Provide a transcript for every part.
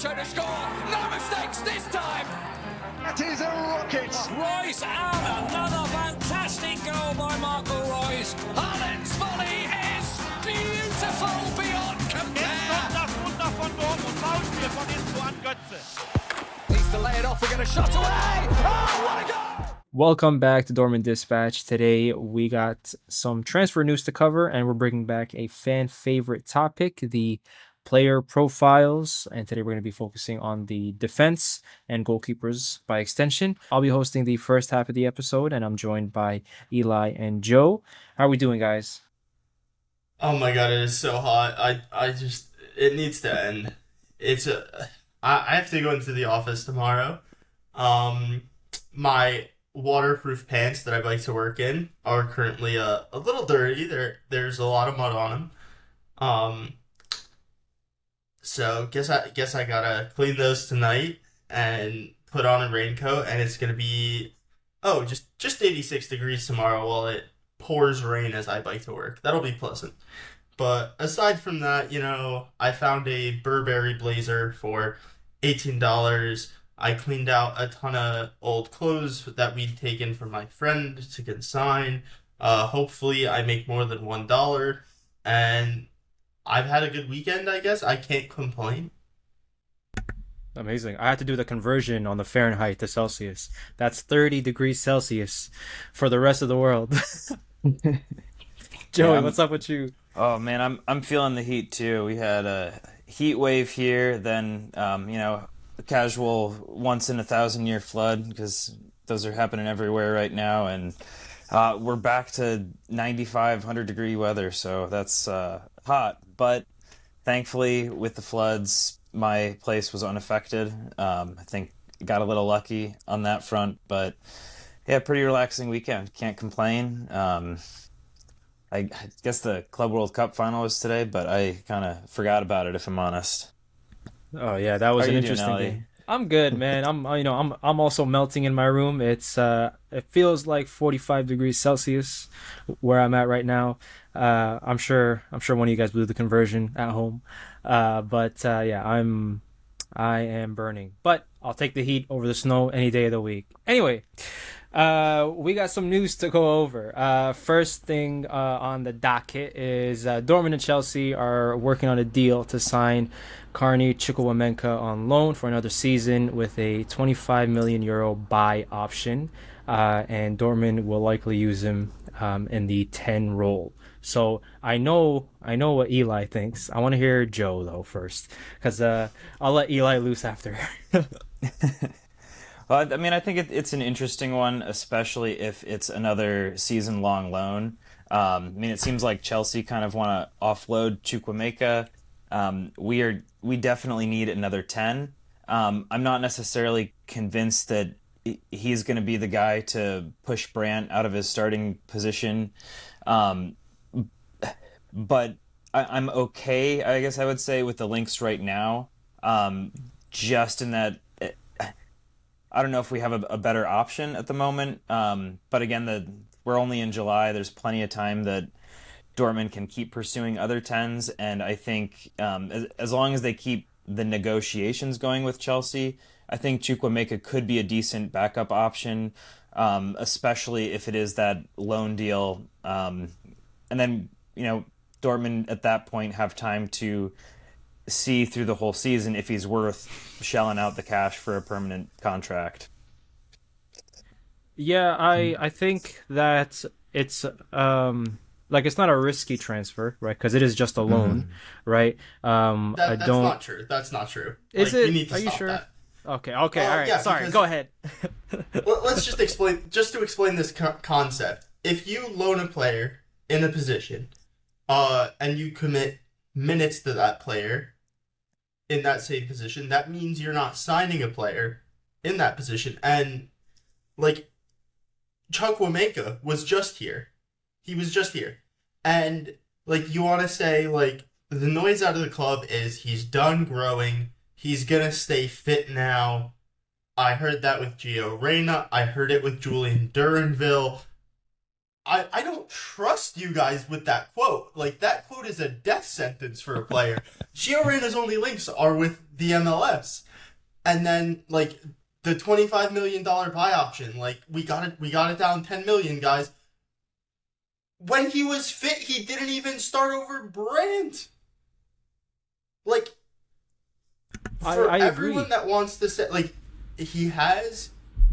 Sancho to score. No mistakes this time. That is a rocket. Royce and another fantastic goal by Marco Royce. Haaland's volley is beautiful beyond compare. Jetzt kommt das Wunder von Dortmund. Foulspiel von Inzo an Götze. Needs to lay it off. We're going to shot away. Oh, what a goal! Welcome back to Dortmund Dispatch. Today we got some transfer news to cover, and we're bringing back a fan favorite topic, the player profiles. And today we're going to be focusing on the defense and goalkeepers by extension. I'll be hosting the first half of the episode, and I'm joined by Eli and Joe. How are we doing, guys? Oh my god, it is so hot. It needs to end. I have to go into the office tomorrow. My waterproof pants that I like to work in are currently a little dirty. There's a lot of mud on them. So guess I gotta clean those tonight and put on a raincoat, and it's gonna be just 86 degrees tomorrow while it pours rain as I bike to work. That'll be pleasant. But aside from that, I found a Burberry blazer for $18. I cleaned out a ton of old clothes that we'd taken from my friend to consign. Hopefully I make more than $1. And I've had a good weekend, I guess. I can't complain. Amazing. I had to do the conversion on the Fahrenheit to Celsius. That's 30 degrees Celsius for the rest of the world. Joey, what's up with you? Oh man, I'm feeling the heat too. We had a heat wave here, then a casual once in 1,000-year flood, because those are happening everywhere right now, and we're back to 95, 100-degree weather, so that's hot. But thankfully, with the floods, my place was unaffected. I think got a little lucky on that front, but yeah, pretty relaxing weekend. Can't complain. I guess the Club World Cup final was today, but I kind of forgot about it, if I'm honest. Oh yeah, that was an interesting game. I'm good, man. I'm also melting in my room. It feels like 45 degrees Celsius where I'm at right now. I'm sure one of you guys will do the conversion at home. But I am burning. But I'll take the heat over the snow any day of the week. Anyway, we got some news to go over. First thing on the docket is Dortmund and Chelsea are working on a deal to sign Carney Chukwuemeka on loan for another season with a 25 million euro buy option, and Dortmund will likely use him in the 10 role. So I know what Eli thinks. I want to hear Joe though first, because I'll let Eli loose after. Well, I mean, I think it's an interesting one, especially if it's another season-long loan. I mean, it seems like Chelsea kind of want to offload Chukwuemeka. We definitely need another 10. I'm not necessarily convinced that he's going to be the guy to push Brandt out of his starting position. But I'm okay, I guess I would say, with the links right now. Just in that, I don't know if we have a better option at the moment. But again, we're only in July. There's plenty of time that Dortmund can keep pursuing other 10s. And I think as long as they keep the negotiations going with Chelsea, I think Chukwuemeka could be a decent backup option, especially if it is that loan deal. And then, Dortmund at that point have time to see through the whole season if he's worth shelling out the cash for a permanent contract. Yeah, I think that it's it's not a risky transfer, right? Because it is just a loan, right? That's not true. That's not true. Is it? We need to Are you stop sure? that. Okay, all right. Yeah, sorry, go ahead. Let's just explain this concept. If you loan a player in a position, and you commit minutes to that player in that same position, that means you're not signing a player in that position. And Chukwuemeka was just here. He was just here. And you want to say the noise out of the club is he's done growing. He's going to stay fit now. I heard that with Gio Reyna. I heard it with Julian Duranville. I don't trust you guys with that quote. Like, that quote is a death sentence for a player. Gio Reyna's only links are with the MLS. And then, like, the $25 million buy option, like, we got it down $10 million, guys. When he was fit, he didn't even start over Brandt. Like, for I everyone agree. that wants to say, like, he has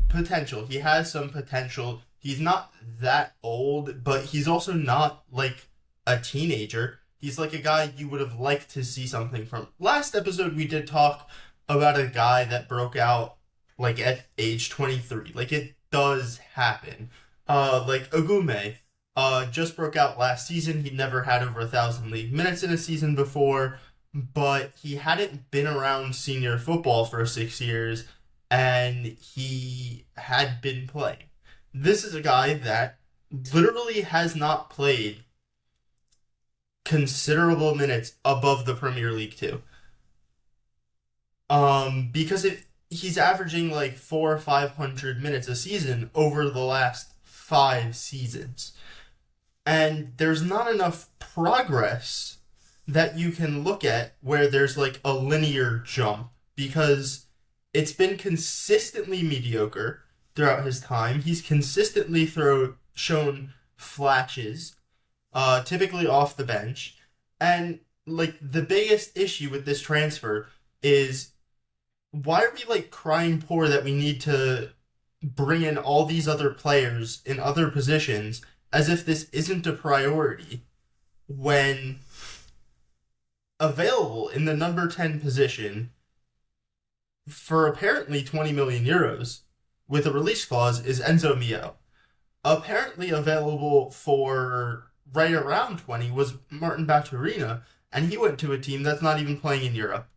potential. He has some potential. He's not that old, but he's also not, like, a teenager. He's like a guy you would have liked to see something from. Last episode, we did talk about a guy that broke out, like, at age 23. Like, it does happen. Like, Agume, just broke out last season. He never had over 1,000 league minutes in a season before, but he hadn't been around senior football for 6 years, and he had been playing. This is a guy that literally has not played considerable minutes above the Premier League 2. Because he's averaging like 400 or 500 minutes a season over the last 5 seasons. And there's not enough progress that you can look at where there's like a linear jump, because it's been consistently mediocre throughout his time. He's consistently shown flashes, typically off the bench. And like the biggest issue with this transfer is, why are we like crying poor that we need to bring in all these other players in other positions as if this isn't a priority, when available in the number 10 position for apparently 20 million euros with a release clause is Enzo Mio. Apparently available for right around 20 was Martin Baturina, and he went to a team that's not even playing in Europe.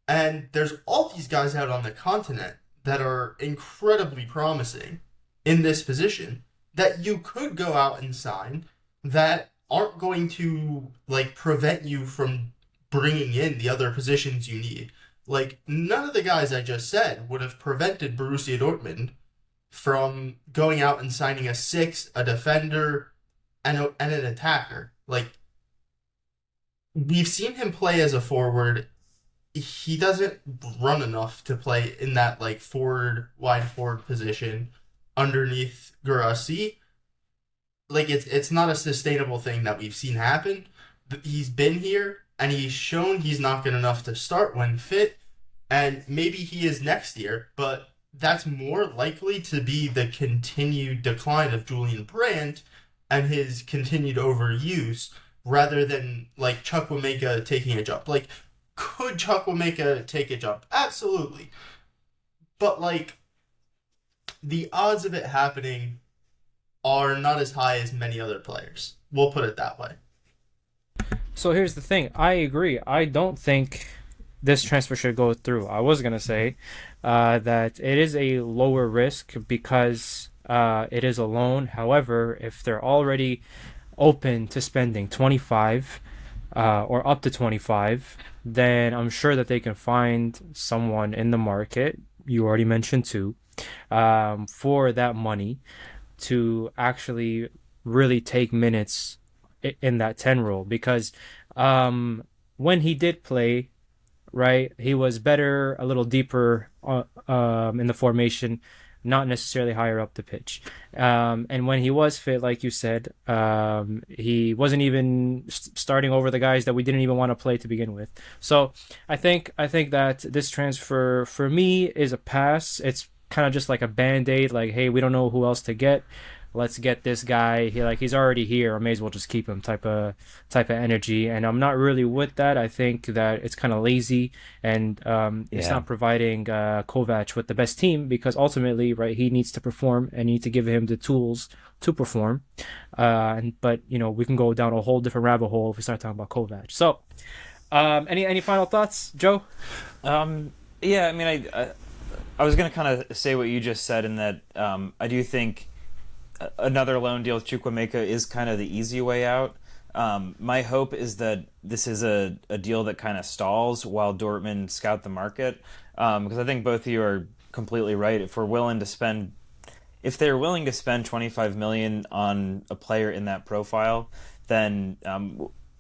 And there's all these guys out on the continent that are incredibly promising in this position that you could go out and sign, that aren't going to like prevent you from bringing in the other positions you need. Like, none of the guys I just said would have prevented Borussia Dortmund from going out and signing a 6, a defender, and an attacker. Like, we've seen him play as a forward. He doesn't run enough to play in that like wide forward position underneath Guirassy. Like, it's not a sustainable thing that we've seen happen. He's been here, and he's shown he's not good enough to start when fit, and maybe he is next year, but that's more likely to be the continued decline of Julian Brandt and his continued overuse, rather than like Chukwuemeka taking a jump. Like, could Chukwuemeka take a jump? Absolutely. But like, the odds of it happening are not as high as many other players. We'll put it that way. So here's the thing. I agree. I don't think this transfer should go through. I was going to say that it is a lower risk because it is a loan. However, if they're already open to spending 25 or up to 25, then I'm sure that they can find someone in the market, you already mentioned two, for that money to actually really take minutes in that 10 role. Because when he did play, right, he was better, a little deeper in the formation, not necessarily higher up the pitch. And when he was fit, like you said, he wasn't even starting over the guys that we didn't even want to play to begin with. So I think that this transfer for me is a pass. It's kind of just like a band-aid, like, hey, we don't know who else to get. Let's get this guy. He's already here. I may as well just keep him type of energy. And I'm not really with that. I think that it's kind of lazy, and it's not providing Kovac with the best team, because ultimately, right, he needs to perform and you need to give him the tools to perform. But we can go down a whole different rabbit hole if we start talking about Kovac. So, any final thoughts, Joe? Yeah, I mean, I was going to kind of say what you just said, in that I do think another loan deal with Chukwuemeka is kind of the easy way out. My hope is that this is a deal that kind of stalls while Dortmund scout the market, because I think both of you are completely right. If we're willing to spend if they're willing to spend 25 million on a player in that profile, then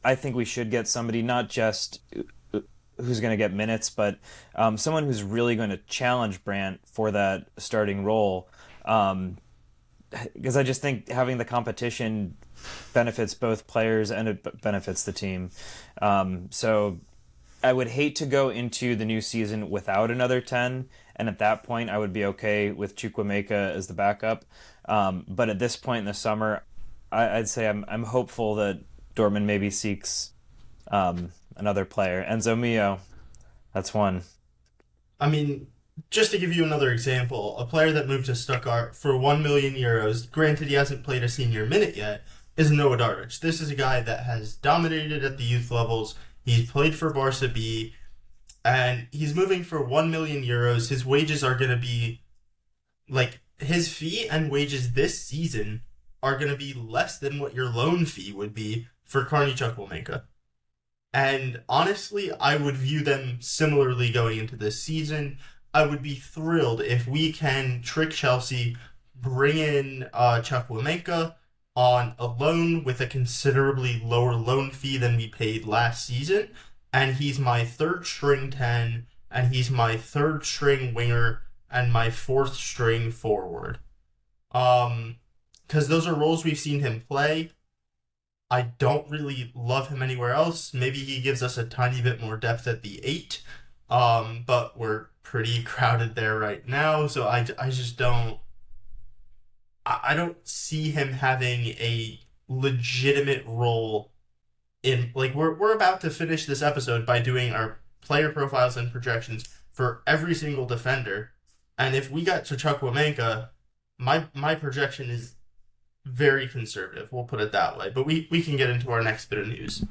I think we should get somebody not just who's going to get minutes, but someone who's really going to challenge Brandt for that starting role. Because I just think having the competition benefits both players and it benefits the team. So I would hate to go into the new season without another 10, and at that point I would be okay with Chukwuemeka as the backup. But at this point in the summer, I'd say I'm hopeful that Dortmund maybe seeks another player. Enzo Mio, that's one. I mean, just to give you another example, a player that moved to Stuttgart for 1 million euros, granted he hasn't played a senior minute yet, is Noah Darwich. This is a guy that has dominated at the youth levels. He's played for Barca B, and he's moving for 1 million euros. His wages are going to be, like, his fee and wages this season are going to be less than what your loan fee would be for Carney Chukwuemeka. And honestly, I would view them similarly going into this season. I would be thrilled if we can trick Chelsea, bring in Chukwuemeka on a loan with a considerably lower loan fee than we paid last season, and he's my third string 10, and he's my third string winger, and my fourth string forward. Because those are roles we've seen him play. I don't really love him anywhere else. Maybe he gives us a tiny bit more depth at the 8, but we're pretty crowded there right now, so I just don't... I don't see him having a legitimate role in... Like, we're about to finish this episode by doing our player profiles and projections for every single defender, and if we got to Chukwuemeka, my projection is very conservative, we'll put it that way. But we can get into our next bit of news.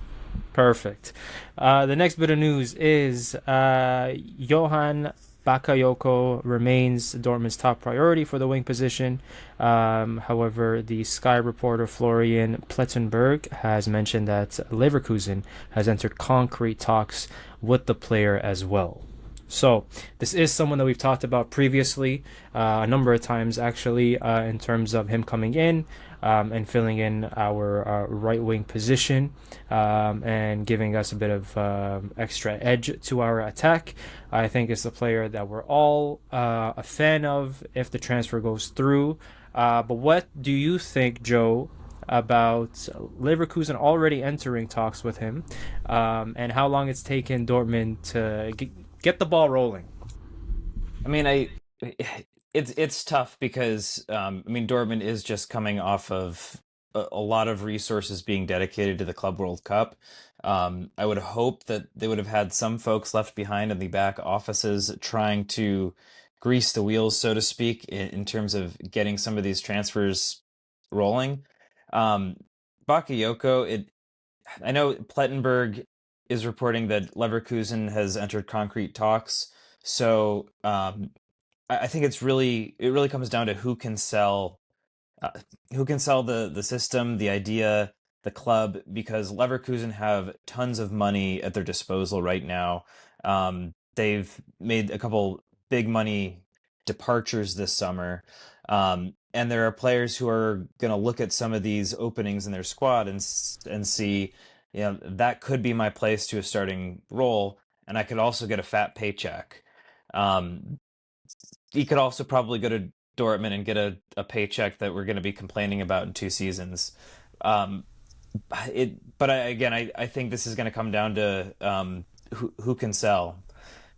Perfect. The next bit of news is Johan Bakayoko remains Dortmund's top priority for the wing position. However, the Sky reporter Florian Plettenberg has mentioned that Leverkusen has entered concrete talks with the player as well. So this is someone that we've talked about previously, a number of times actually, in terms of him coming in and filling in our right wing position and giving us a bit of extra edge to our attack. I think it's a player that we're all a fan of if the transfer goes through. But what do you think, Joe, about Leverkusen already entering talks with him, and how long it's taken Dortmund to get the ball rolling? I mean, it's tough because Dortmund is just coming off of a lot of resources being dedicated to the Club World Cup. I would hope that they would have had some folks left behind in the back offices trying to grease the wheels, so to speak, in terms of getting some of these transfers rolling. Bakayoko, I know Plettenberg is reporting that Leverkusen has entered concrete talks. So I think it really comes down to who can sell the system, the idea, the club, because Leverkusen have tons of money at their disposal right now. They've made a couple big money departures this summer. And there are players who are going to look at some of these openings in their squad and see, that could be my place to a starting role, and I could also get a fat paycheck. He could also probably go to Dortmund and get a paycheck that we're going to be complaining about in 2 seasons. But I think this is going to come down to who can sell.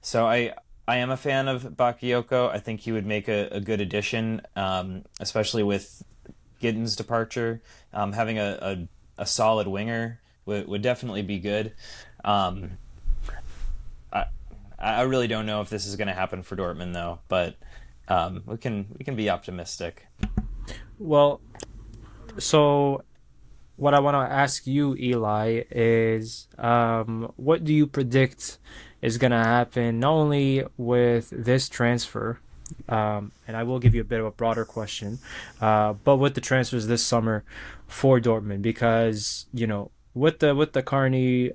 So I am a fan of Bakayoko. I think he would make a good addition, especially with Giddens' departure. Having a solid winger would definitely be good. I really don't know if this is going to happen for Dortmund though, but we can be optimistic. Well, so what I want to ask you, Eli, is what do you predict is going to happen not only with this transfer, and I will give you a bit of a broader question, but with the transfers this summer for Dortmund, because with the Carney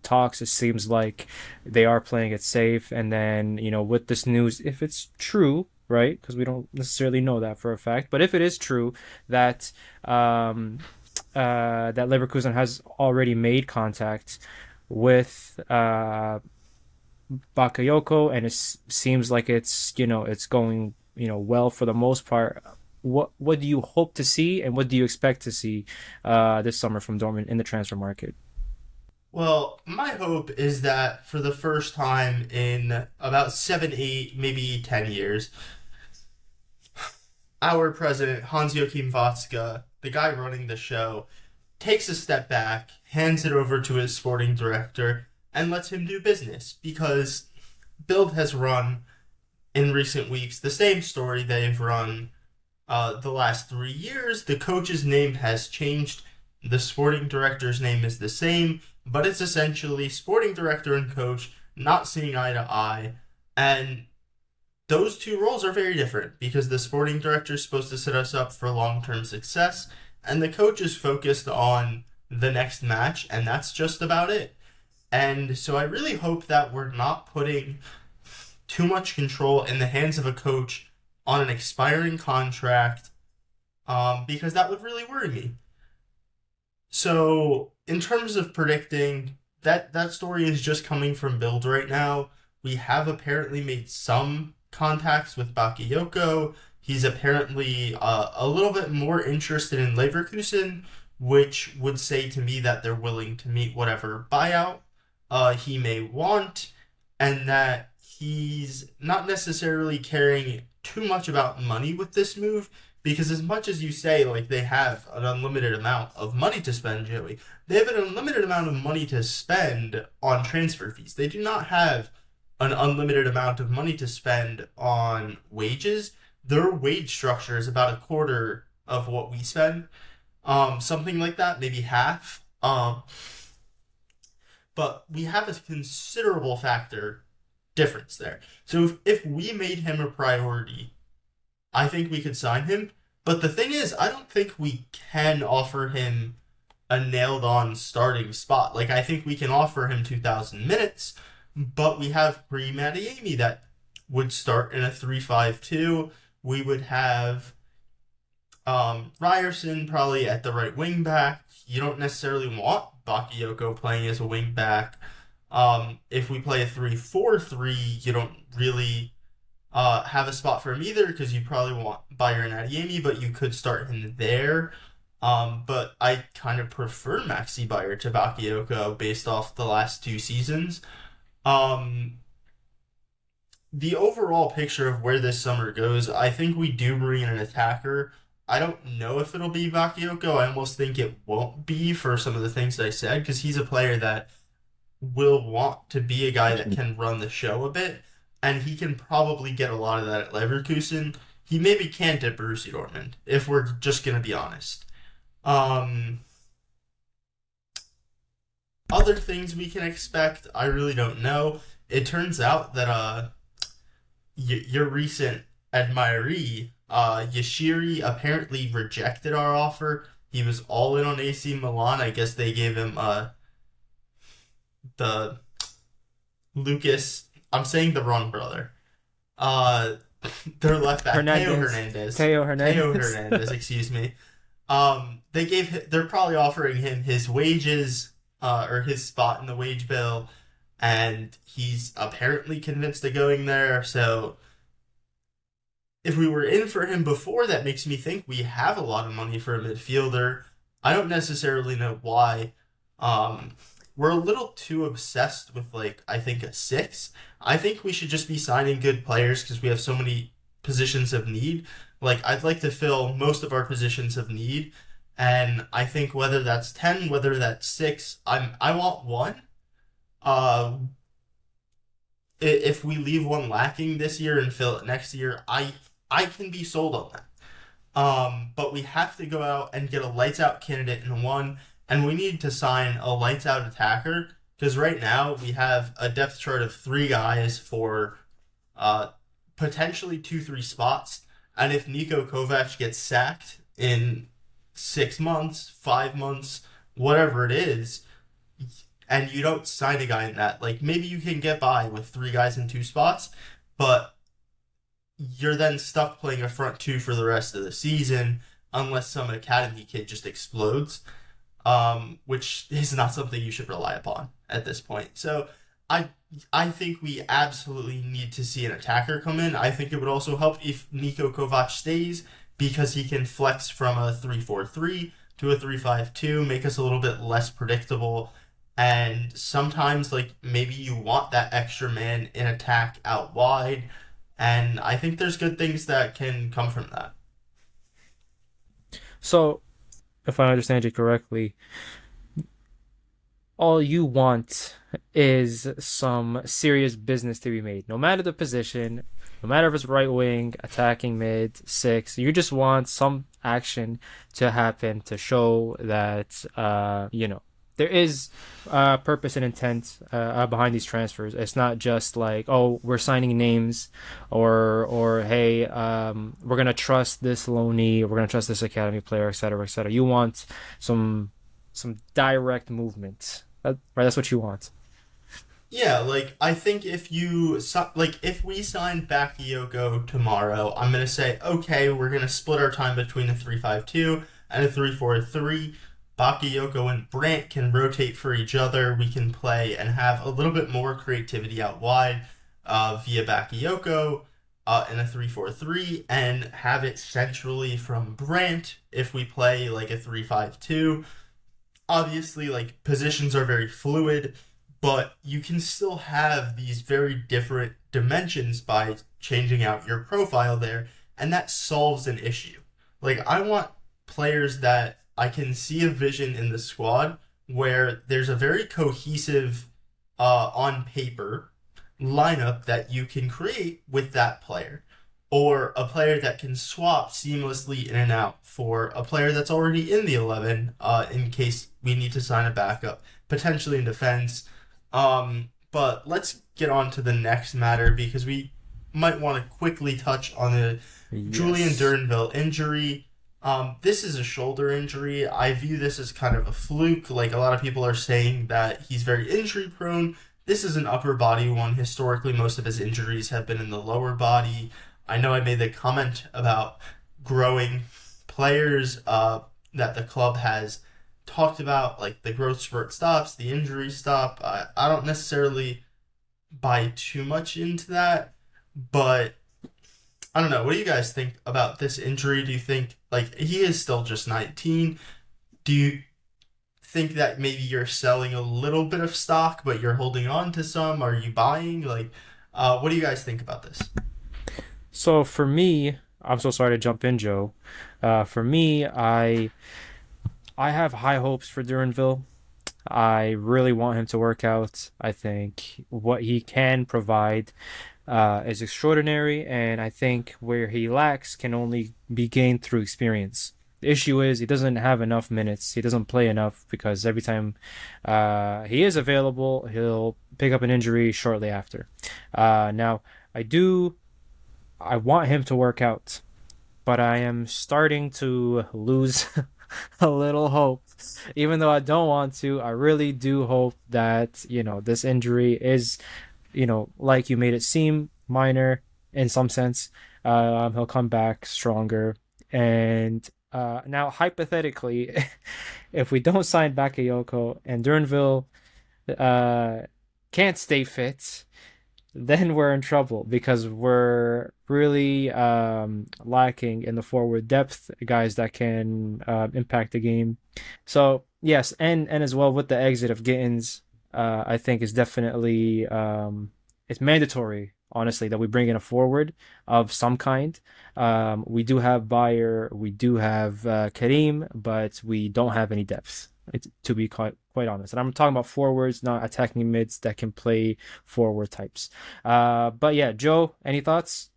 talks, it seems like they are playing it safe, and then with this news, if it's true, right? Because we don't necessarily know that for a fact. But if it is true that that Leverkusen has already made contact with Bakayoko, and it seems like it's going well for the most part. What do you hope to see, and what do you expect to see this summer from Dortmund in the transfer market? Well, my hope is that for the first time in about 7, 8, maybe 10 years, our president, Hans-Joachim Watzke, the guy running the show, takes a step back, hands it over to his sporting director, and lets him do business. Because Bild has run, in recent weeks, the same story they've run the last 3 years. The coach's name has changed. The sporting director's name is the same, but it's essentially sporting director and coach not seeing eye to eye. And those two roles are very different because the sporting director is supposed to set us up for long-term success, and the coach is focused on the next match, and that's just about it. And so I really hope that we're not putting too much control in the hands of a coach on an expiring contract, because that would really worry me. So in terms of predicting, that story is just coming from Bild right now. We have apparently made some contacts with Bakayoko. He's apparently a little bit more interested in Leverkusen, which would say to me that they're willing to meet whatever buyout he may want, and that he's not necessarily caring too much about money with this move, because as much as you say, like, they have an unlimited amount of money to spend, Joey, they have an unlimited amount of money to spend on transfer fees. They do not have an unlimited amount of money to spend on wages. Their wage structure is about a quarter of what we spend. Something like that, maybe half. But we have a considerable factor difference there. So if we made him a priority, I think we could sign him. But the thing is, I don't think we can offer him a nailed-on starting spot. Like, I think we can offer him 2,000 minutes, but we have Karim Adeyemi that would start in a 3-5-2. We would have Ryerson probably at the right wing back. You don't necessarily want Bakayoko playing as a wing back. If we play a 3-4-3, you don't really have a spot for him either, because you probably want Bayern Adeyemi, but you could start him there. But I kind of prefer Maxi Bayer to Bakayoko based off the last 2 seasons. The overall picture of where this summer goes, I think we do bring in an attacker. I don't know if it'll be Bakayoko. I almost think it won't be, for some of the things I said, because he's a player that will want to be a guy that can run the show a bit, and he can probably get a lot of that at Leverkusen. He maybe can't at Borussia Dortmund, if we're just going to be honest. Other things we can expect, I really don't know. It turns out that your recent admiree, Yashiri, apparently rejected our offer. He was all in on AC Milan. I guess they gave him the Lucas. I'm saying the wrong brother. Their left back, Teo Hernandez. Excuse me. They're probably offering him his wages, or his spot in the wage bill, and he's apparently convinced of going there. So if we were in for him before, that makes me think we have a lot of money for a midfielder. I don't necessarily know why. We're a little too obsessed with, I think a 6. I think we should just be signing good players because we have so many positions of need. I'd like to fill most of our positions of need, and I think whether that's 10, whether that's 6, I want 1. If we leave 1 lacking this year and fill it next year, I can be sold on that. But we have to go out and get a lights-out candidate in 1, and we need to sign a lights-out attacker, because right now we have a depth chart of 3 guys for potentially 2-3 spots. And if Niko Kovac gets sacked in 6 months, 5 months, whatever it is, and you don't sign a guy in that, maybe you can get by with 3 guys in 2 spots, but you're then stuck playing a front two for the rest of the season unless some academy kid just explodes, which is not something you should rely upon at this point. So I I think we absolutely need to see an attacker come in. I think it would also help if Niko Kovac stays because he can flex from a 3-4-3 to a 3-5-2, make us a little bit less predictable. And sometimes, like, maybe you want that extra man in attack out wide. And I think there's good things that can come from that. So, if I understand you correctly, all you want is some serious business to be made. No matter the position, no matter if it's right wing, attacking mid, six, you just want some action to happen to show that, there is purpose and intent behind these transfers. It's not just like, oh, we're signing names, or hey, we're gonna trust this loanee, we're gonna trust this academy player, etc., etc. You want some direct movement, right? That's what you want. Yeah, like, I think if we sign Bakayoko tomorrow, I'm going to say, okay, we're going to split our time between a 3-5-2 and a 3-4-3. Bakayoko and Brandt can rotate for each other. We can play and have a little bit more creativity out wide via Bakayoko in a 3-4-3 and have it centrally from Brandt if we play like a 3-5-2. Obviously, like, positions are very fluid, but you can still have these very different dimensions by changing out your profile there, and that solves an issue. Like, I want players that I can see a vision in the squad where there's a very cohesive, on paper, lineup that you can create with that player. Or a player that can swap seamlessly in and out for a player that's already in the 11 in case we need to sign a backup, potentially in defense. But let's get on to the next matter because we might want to quickly touch on the Julian Duranville injury. This is a shoulder injury. I view this as kind of a fluke. Like, a lot of people are saying that he's very injury prone. This is an upper body one. Historically, most of his injuries have been in the lower body. I know I made the comment about growing players that the club has talked about, like the growth spurt stops, the injuries stop. I don't necessarily buy too much into that, but I don't know. What do you guys think about this injury? Do you think, like, he is still just 19? Do you think that maybe you're selling a little bit of stock, but you're holding on to some? Are you buying? Like, what do you guys think about this? So for me, I'm so sorry to jump in, Joe. For me, I have high hopes for Duranville. I really want him to work out. I think what he can provide is extraordinary, and I think where he lacks can only be gained through experience. The issue is he doesn't have enough minutes. He doesn't play enough because every time he is available, he'll pick up an injury shortly after. Now, I want him to work out, but I am starting to lose a little hope. Even though I don't want to, I really do hope that, this injury is, like you made it seem, minor in some sense. He'll come back stronger. And now, hypothetically, if we don't sign Bakayoko and Duranville can't stay fit, then we're in trouble because we're really lacking in the forward depth, guys that can impact the game. So yes, and as well with the exit of Gittins, I think is definitely it's mandatory, honestly, that we bring in a forward of some kind. We do have Bayer, we do have Kareem, but we don't have any depth. To be quite honest, and I'm talking about forwards, not attacking mids that can play forward types. But yeah, Joe, any thoughts?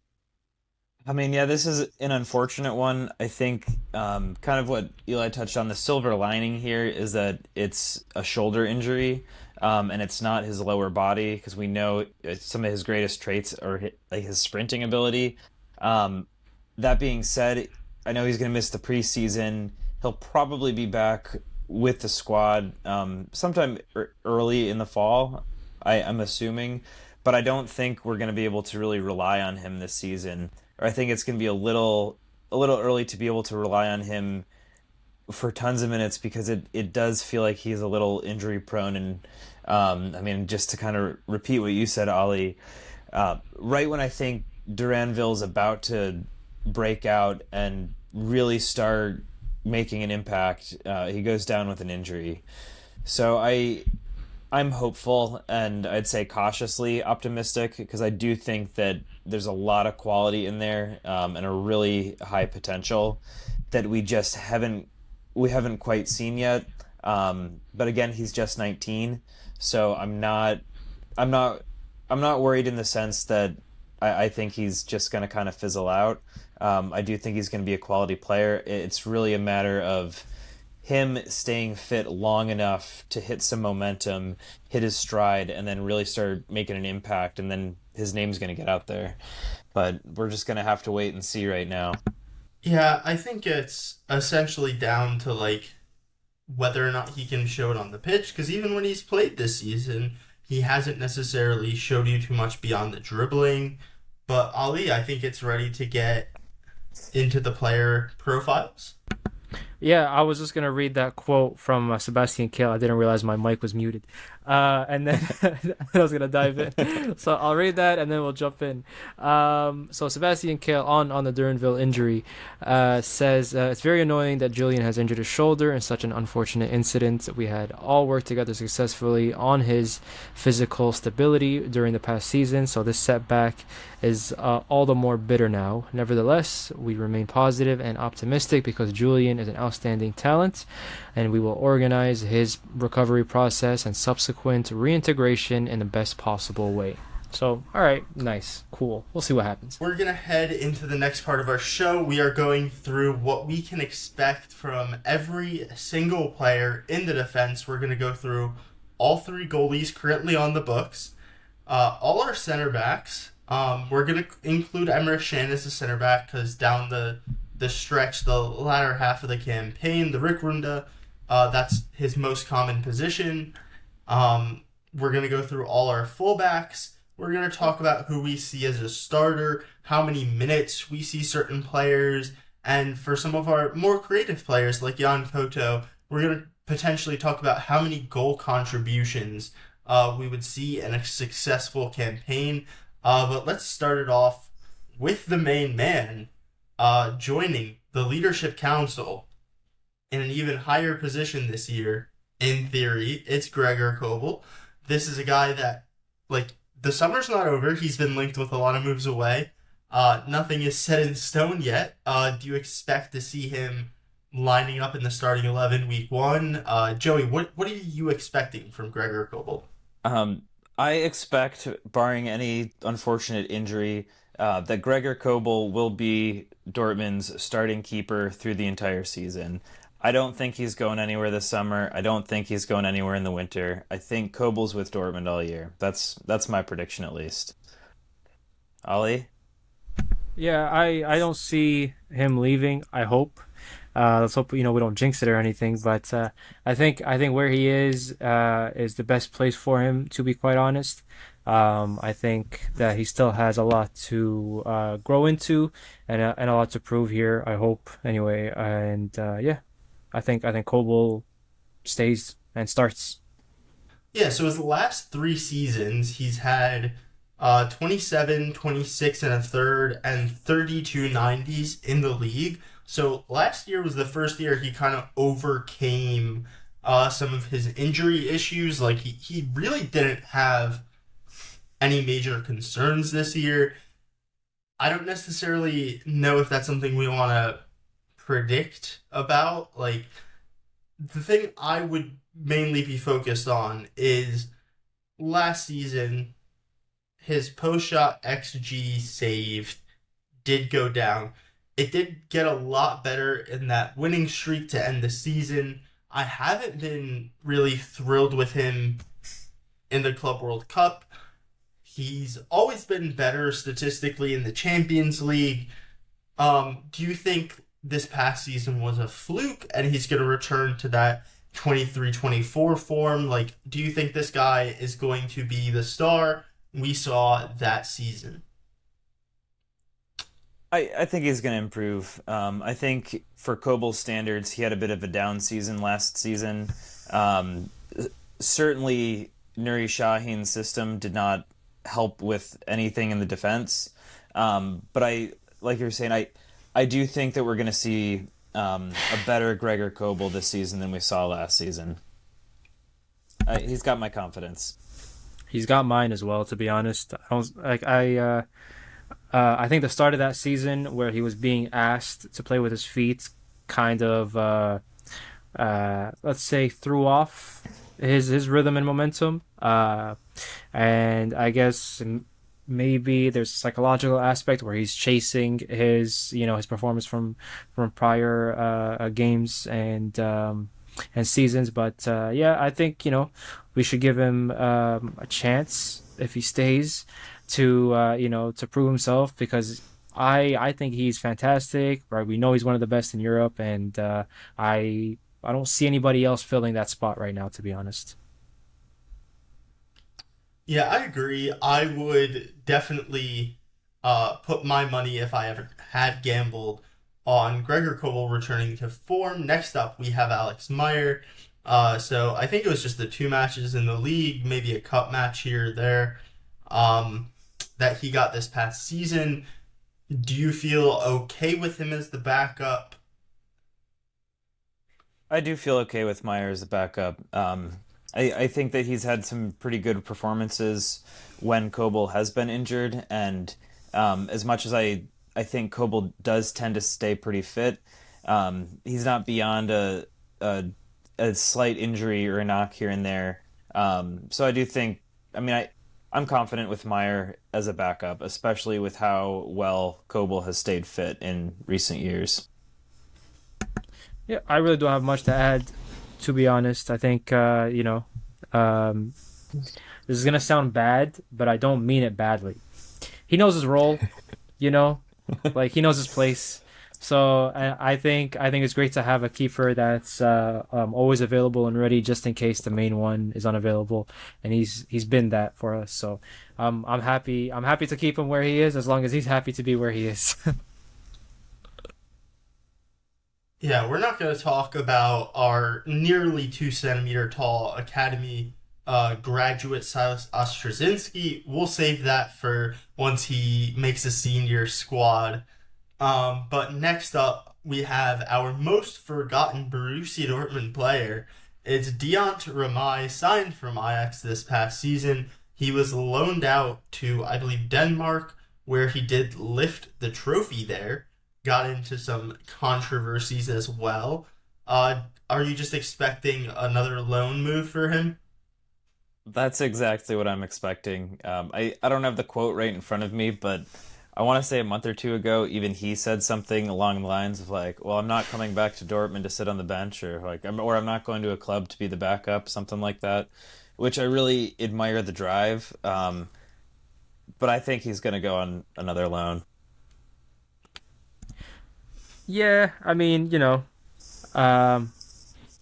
I mean, yeah, this is an unfortunate one. I think kind of what Eli touched on, the silver lining here is that it's a shoulder injury, and it's not his lower body because we know some of his greatest traits are like his sprinting ability. That being said, I know he's going to miss the preseason. He'll probably be back with the squad sometime early in the fall, I'm assuming. But I don't think we're going to be able to really rely on him this season. or I think it's going to be a little early to be able to rely on him for tons of minutes because it does feel like he's a little injury prone. And I mean, just to kind of repeat what you said, Ollie, right when I think Duranville's about to break out and really start making an impact, he goes down with an injury. So I'm hopeful, and I'd say cautiously optimistic, because I do think that there's a lot of quality in there, and a really high potential that we haven't quite seen yet. But again, he's just 19, so I'm not worried in the sense that I think he's just going to kind of fizzle out. I do think he's going to be a quality player. It's really a matter of him staying fit long enough to hit some momentum, hit his stride, and then really start making an impact, and then his name's going to get out there. But we're just going to have to wait and see right now. Yeah, I think it's essentially down to like whether or not he can show it on the pitch, because even when he's played this season, he hasn't necessarily showed you too much beyond the dribbling. But Ali, I think it's ready to get into the player profiles. Yeah, I was just gonna read that quote from Sebastian Kehl. I didn't realize my mic was muted, and then I was gonna dive in. So I'll read that, and then we'll jump in. So Sebastian Kehl on the Duranville injury says it's very annoying that Julian has injured his shoulder in such an unfortunate incident. We had all worked together successfully on his physical stability during the past season, so this setback is all the more bitter now. Nevertheless, we remain positive and optimistic because Julian is an outstanding talent, and we will organize his recovery process and subsequent reintegration in the best possible way. So, all right, nice, cool. We'll see what happens. We're going to head into the next part of our show. We are going through what we can expect from every single player in the defense. We're going to go through all three goalies currently on the books, all our center backs. We're going to include Emre Can as a center back because down the stretch, the latter half of the campaign, the Rückrunde, that's his most common position. We're going to go through all our fullbacks. We're going to talk about who we see as a starter, how many minutes we see certain players, and for some of our more creative players like Jan Koto, we're going to potentially talk about how many goal contributions we would see in a successful campaign. But let's start it off with the main man joining the Leadership Council in an even higher position this year. In theory, it's Gregor Kobel. This is a guy that, like, the summer's not over. He's been linked with a lot of moves away. Nothing is set in stone yet. Do you expect to see him lining up in the starting 11 week one? Joey, what are you expecting from Gregor Kobel? I expect, barring any unfortunate injury, that Gregor Kobel will be Dortmund's starting keeper through the entire season. I don't think he's going anywhere this summer. I don't think he's going anywhere in the winter. I think Kobel's with Dortmund all year. That's my prediction, at least. Ollie? Yeah, I don't see him leaving. I hope. Let's hope we don't jinx it or anything. But I think where he is the best place for him. To be quite honest, I think that he still has a lot to grow into and a lot to prove here. I hope anyway. And yeah, I think Kobel stays and starts. Yeah. So his last 3 seasons, he's had 27, 26 and a third, and 32 90s in the league. So last year was the first year he kind of overcame some of his injury issues. Like he really didn't have any major concerns this year. I don't necessarily know if that's something we want to predict about. Like, the thing I would mainly be focused on is last season, his post-shot XG saved did go down. It did get a lot better in that winning streak to end the season. I haven't been really thrilled with him in the Club World Cup. He's always been better statistically in the Champions League. Do you think this past season was a fluke and he's going to return to that 23-24 form? Like, do you think this guy is going to be the star we saw that season? I think he's going to improve. I think for Kobel's standards, he had a bit of a down season last season. Um, Certainly, Nuri Sahin's system did not help with anything in the defense. But like you were saying, I do think that we're going to see a better Gregor Kobel this season than we saw last season. He's got my confidence. He's got mine as well, to be honest. I think the start of that season where he was being asked to play with his feet kind of let's say threw off his rhythm and momentum. And I guess maybe there's a psychological aspect where he's chasing his performance from prior games and seasons. But yeah, I think we should give him a chance if he stays to prove himself, because I think he's fantastic. Right, we know he's one of the best in Europe, and I don't see anybody else filling that spot right now, to be honest. Yeah, I agree. I would definitely put my money, if I ever had gambled, on Gregor Kobel returning to form. Next up, we have Alex Meyer. So I think it was just the two matches in the league, maybe a cup match here or there, that he got this past season. Do you feel okay with him as the backup? I do feel okay with Meyer as a backup. I think that he's had some pretty good performances when Kobel has been injured, and as much as I think Kobel does tend to stay pretty fit, he's not beyond a slight injury or a knock here and there. So I do think, I'm confident with Meyer as a backup, especially with how well Kobel has stayed fit in recent years. Yeah, I really don't have much to add, to be honest. I think um, this is gonna sound bad, but I don't mean it badly. He knows his role, you know, like he knows his place. So I think it's great to have a keeper that's always available and ready just in case the main one is unavailable, and he's been that for us. So I'm happy. I'm happy to keep him where he is as long as he's happy to be where he is. Yeah, we're not going to talk about our nearly 2 centimeter tall academy graduate Silas Ostrozinski. We'll save that for once he makes a senior squad. But next up, we have our most forgotten Borussia Dortmund player. It's Deont Ramai, signed from Ajax this past season. He was loaned out to, I believe, Denmark, where he did lift the trophy there. Got into some controversies as well. Are you just expecting another loan move for him? That's exactly what I'm expecting. I don't have the quote right in front of me, but I want to say a month or two ago, even he said something along the lines of like, "Well, I'm not coming back to Dortmund to sit on the bench," or like, or I'm not going to a club to be the backup," something like that, which I really admire the drive. But I think he's going to go on another loan. Yeah, I mean, um,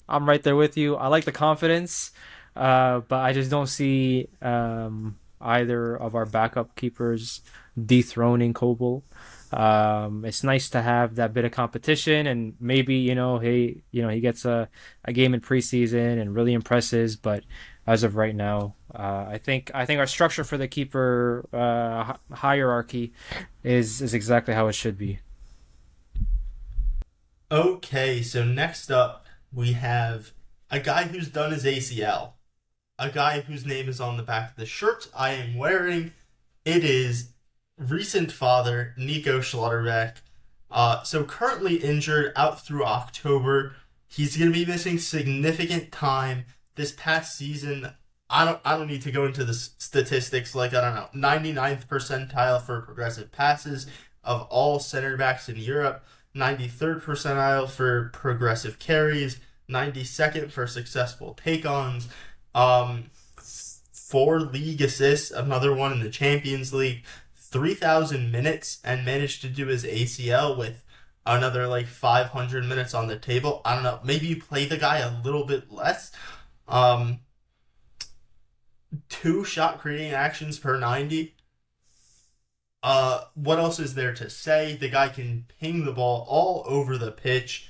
I'm right there with you. I like the confidence, but I just don't see either of our backup keepers dethroning Kobel. It's nice to have that bit of competition, and maybe he gets a game in preseason and really impresses. But as of right now, I think our structure for the keeper hierarchy is exactly how it should be. Okay, so next up, we have a guy who's done his ACL. A guy whose name is on the back of the shirt I am wearing. It is recent father Nico Schlotterbeck. So currently injured out through October. He's going to be missing significant time this past season. I don't need to go into the statistics, like, I don't know, 99th percentile for progressive passes of all center backs in Europe, 93rd percentile for progressive carries, 92nd for successful take-ons, 4 league assists, another one in the Champions League, 3,000 minutes, and managed to do his ACL with another like 500 minutes on the table. I don't know. Maybe you play the guy a little bit less. Um, 2 shot creating actions per 90. what else is there to say? The guy can ping the ball all over the pitch,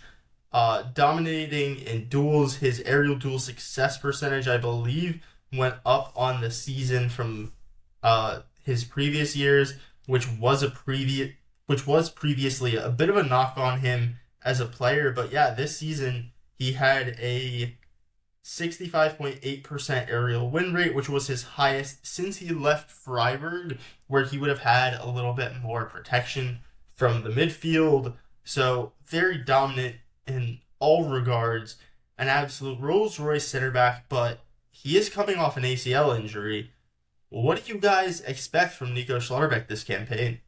dominating in duels. His aerial duel success percentage, I believe, went up on the season from his previous years, which was previously a bit of a knock on him as a player. But yeah, this season he had a 65.8% aerial win rate, which was his highest since he left Freiburg, where he would have had a little bit more protection from the midfield. So very dominant in all regards, an absolute Rolls-Royce center back, but he is coming off an ACL injury. What do you guys expect from Nico Schlotterbeck this campaign?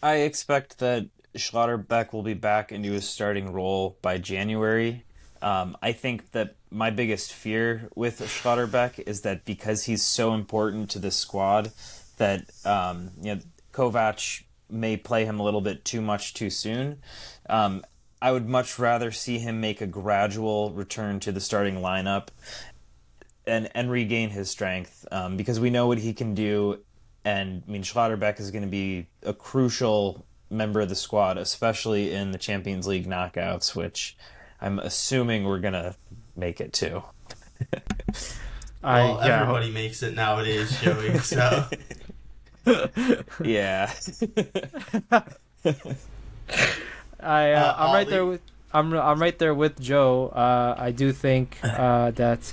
I expect that Schlotterbeck will be back into his starting role by January. I think that my biggest fear with Schlotterbeck is that because he's so important to the squad, that Kovac may play him a little bit too much too soon. I would much rather see him make a gradual return to the starting lineup and regain his strength, because we know what he can do. And I mean, Schlotterbeck is going to be a crucial member of the squad, especially in the Champions League knockouts, which I'm assuming we're going to make it to. Well, everybody makes it nowadays, Joey, so... Yeah. I'm right there with Joe. I do think that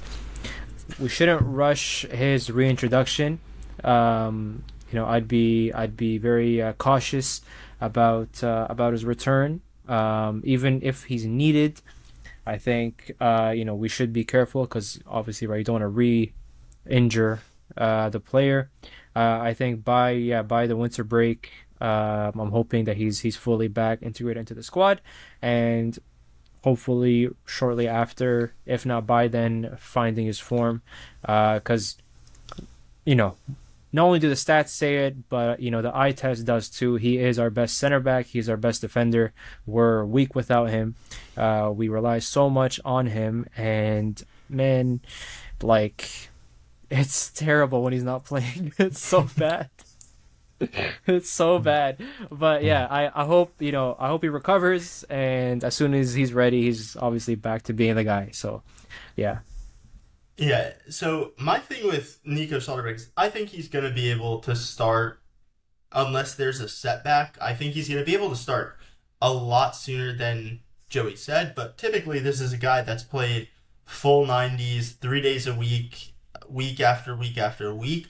we shouldn't rush his reintroduction. I'd be very cautious about his return. Even if he's needed, I think we should be careful, because obviously, right, you don't want to re-injure the player. I think by the winter break, I'm hoping that he's fully back, integrated into the squad, and hopefully shortly after, if not by then, finding his form. Because not only do the stats say it, but the eye test does too. He is our best center back. He's our best defender. We're weak without him. We rely so much on him, and man, it's terrible when he's not playing. It's so bad. It's so bad. But yeah, I hope he recovers, and as soon as he's ready, he's obviously back to being the guy. So yeah. Yeah, so my thing with Nico Schlotterbeck is I think he's going to be able to start unless there's a setback. I think he's going to be able to start a lot sooner than Joey said, but typically this is a guy that's played full 90s, 3 days a week, week after week after week.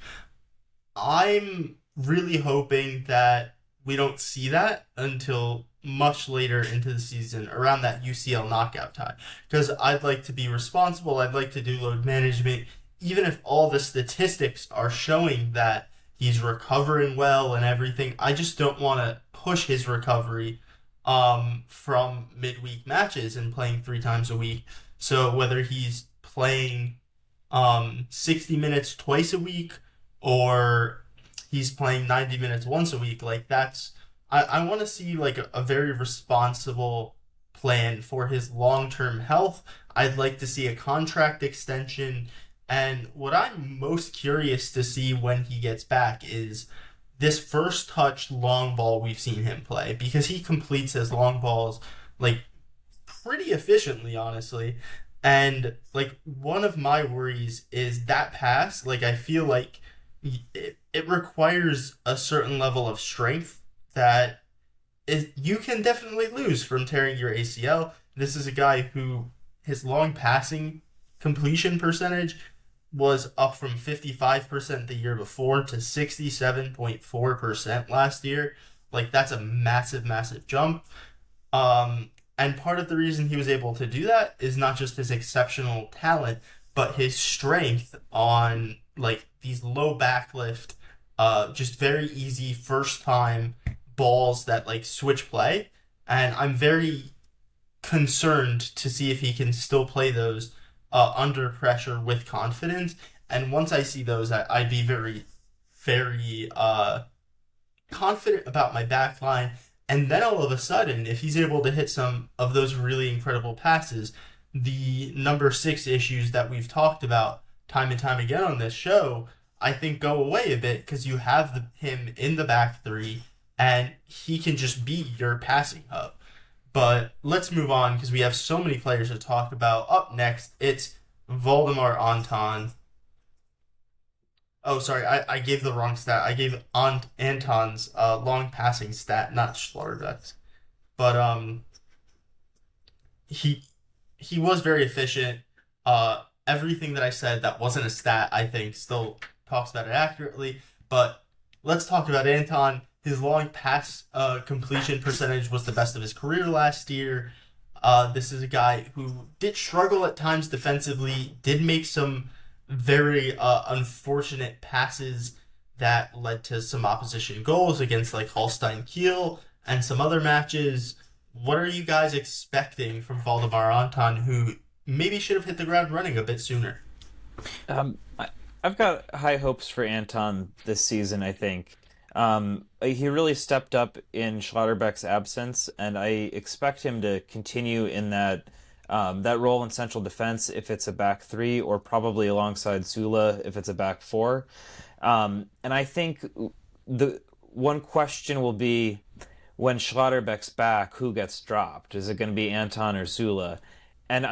I'm really hoping that we don't see that until much later into the season, around that UCL knockout time, because I'd like to be responsible. I'd like to do load management, even if all the statistics are showing that he's recovering well and everything. I just don't want to push his recovery from midweek matches and playing 3 times a week. So whether he's playing 60 minutes twice a week, or he's playing 90 minutes once a week, I want to see a very responsible plan for his long-term health. I'd like to see a contract extension, and what I'm most curious to see when he gets back is this first touch long ball we've seen him play, because he completes his long balls pretty efficiently, honestly. And one of my worries is that pass. I feel like it requires a certain level of strength that you can definitely lose from tearing your ACL. This is a guy who his long passing completion percentage was up from 55% the year before to 67.4% last year. That's a massive, massive jump. And part of the reason he was able to do that is not just his exceptional talent, but his strength on these low backlift, just very easy first time balls that switch play. And I'm very concerned to see if he can still play those under pressure with confidence. And once I see those, I'd be very, very confident about my back line. And then all of a sudden, if he's able to hit some of those really incredible passes, the number 6 issues that we've talked about time and time again on this show, I think, go away a bit because you have him in the back three, and he can just be your passing hub. But let's move on because we have so many players to talk about. Up next, it's Valdemar Anton. Oh, sorry, I gave the wrong stat. I gave Anton's long passing stat, not Schlotterbeck's. But he was very efficient. Everything that I said that wasn't a stat, I think, still talks about it accurately. But let's talk about Anton. His long pass completion percentage was the best of his career last year. This is a guy who did struggle at times defensively, did make some very unfortunate passes that led to some opposition goals against like Holstein Kiel and some other matches. What are you guys expecting from Valdemar Anton, who maybe should have hit the ground running a bit sooner? I've got high hopes for Anton this season, I think. He really stepped up in Schlotterbeck's absence, and I expect him to continue in that role in central defense if it's a back three, or probably alongside Sula if it's a back four. And I think the one question will be, when Schlotterbeck's back, who gets dropped? Is it going to be Anton or Sula? And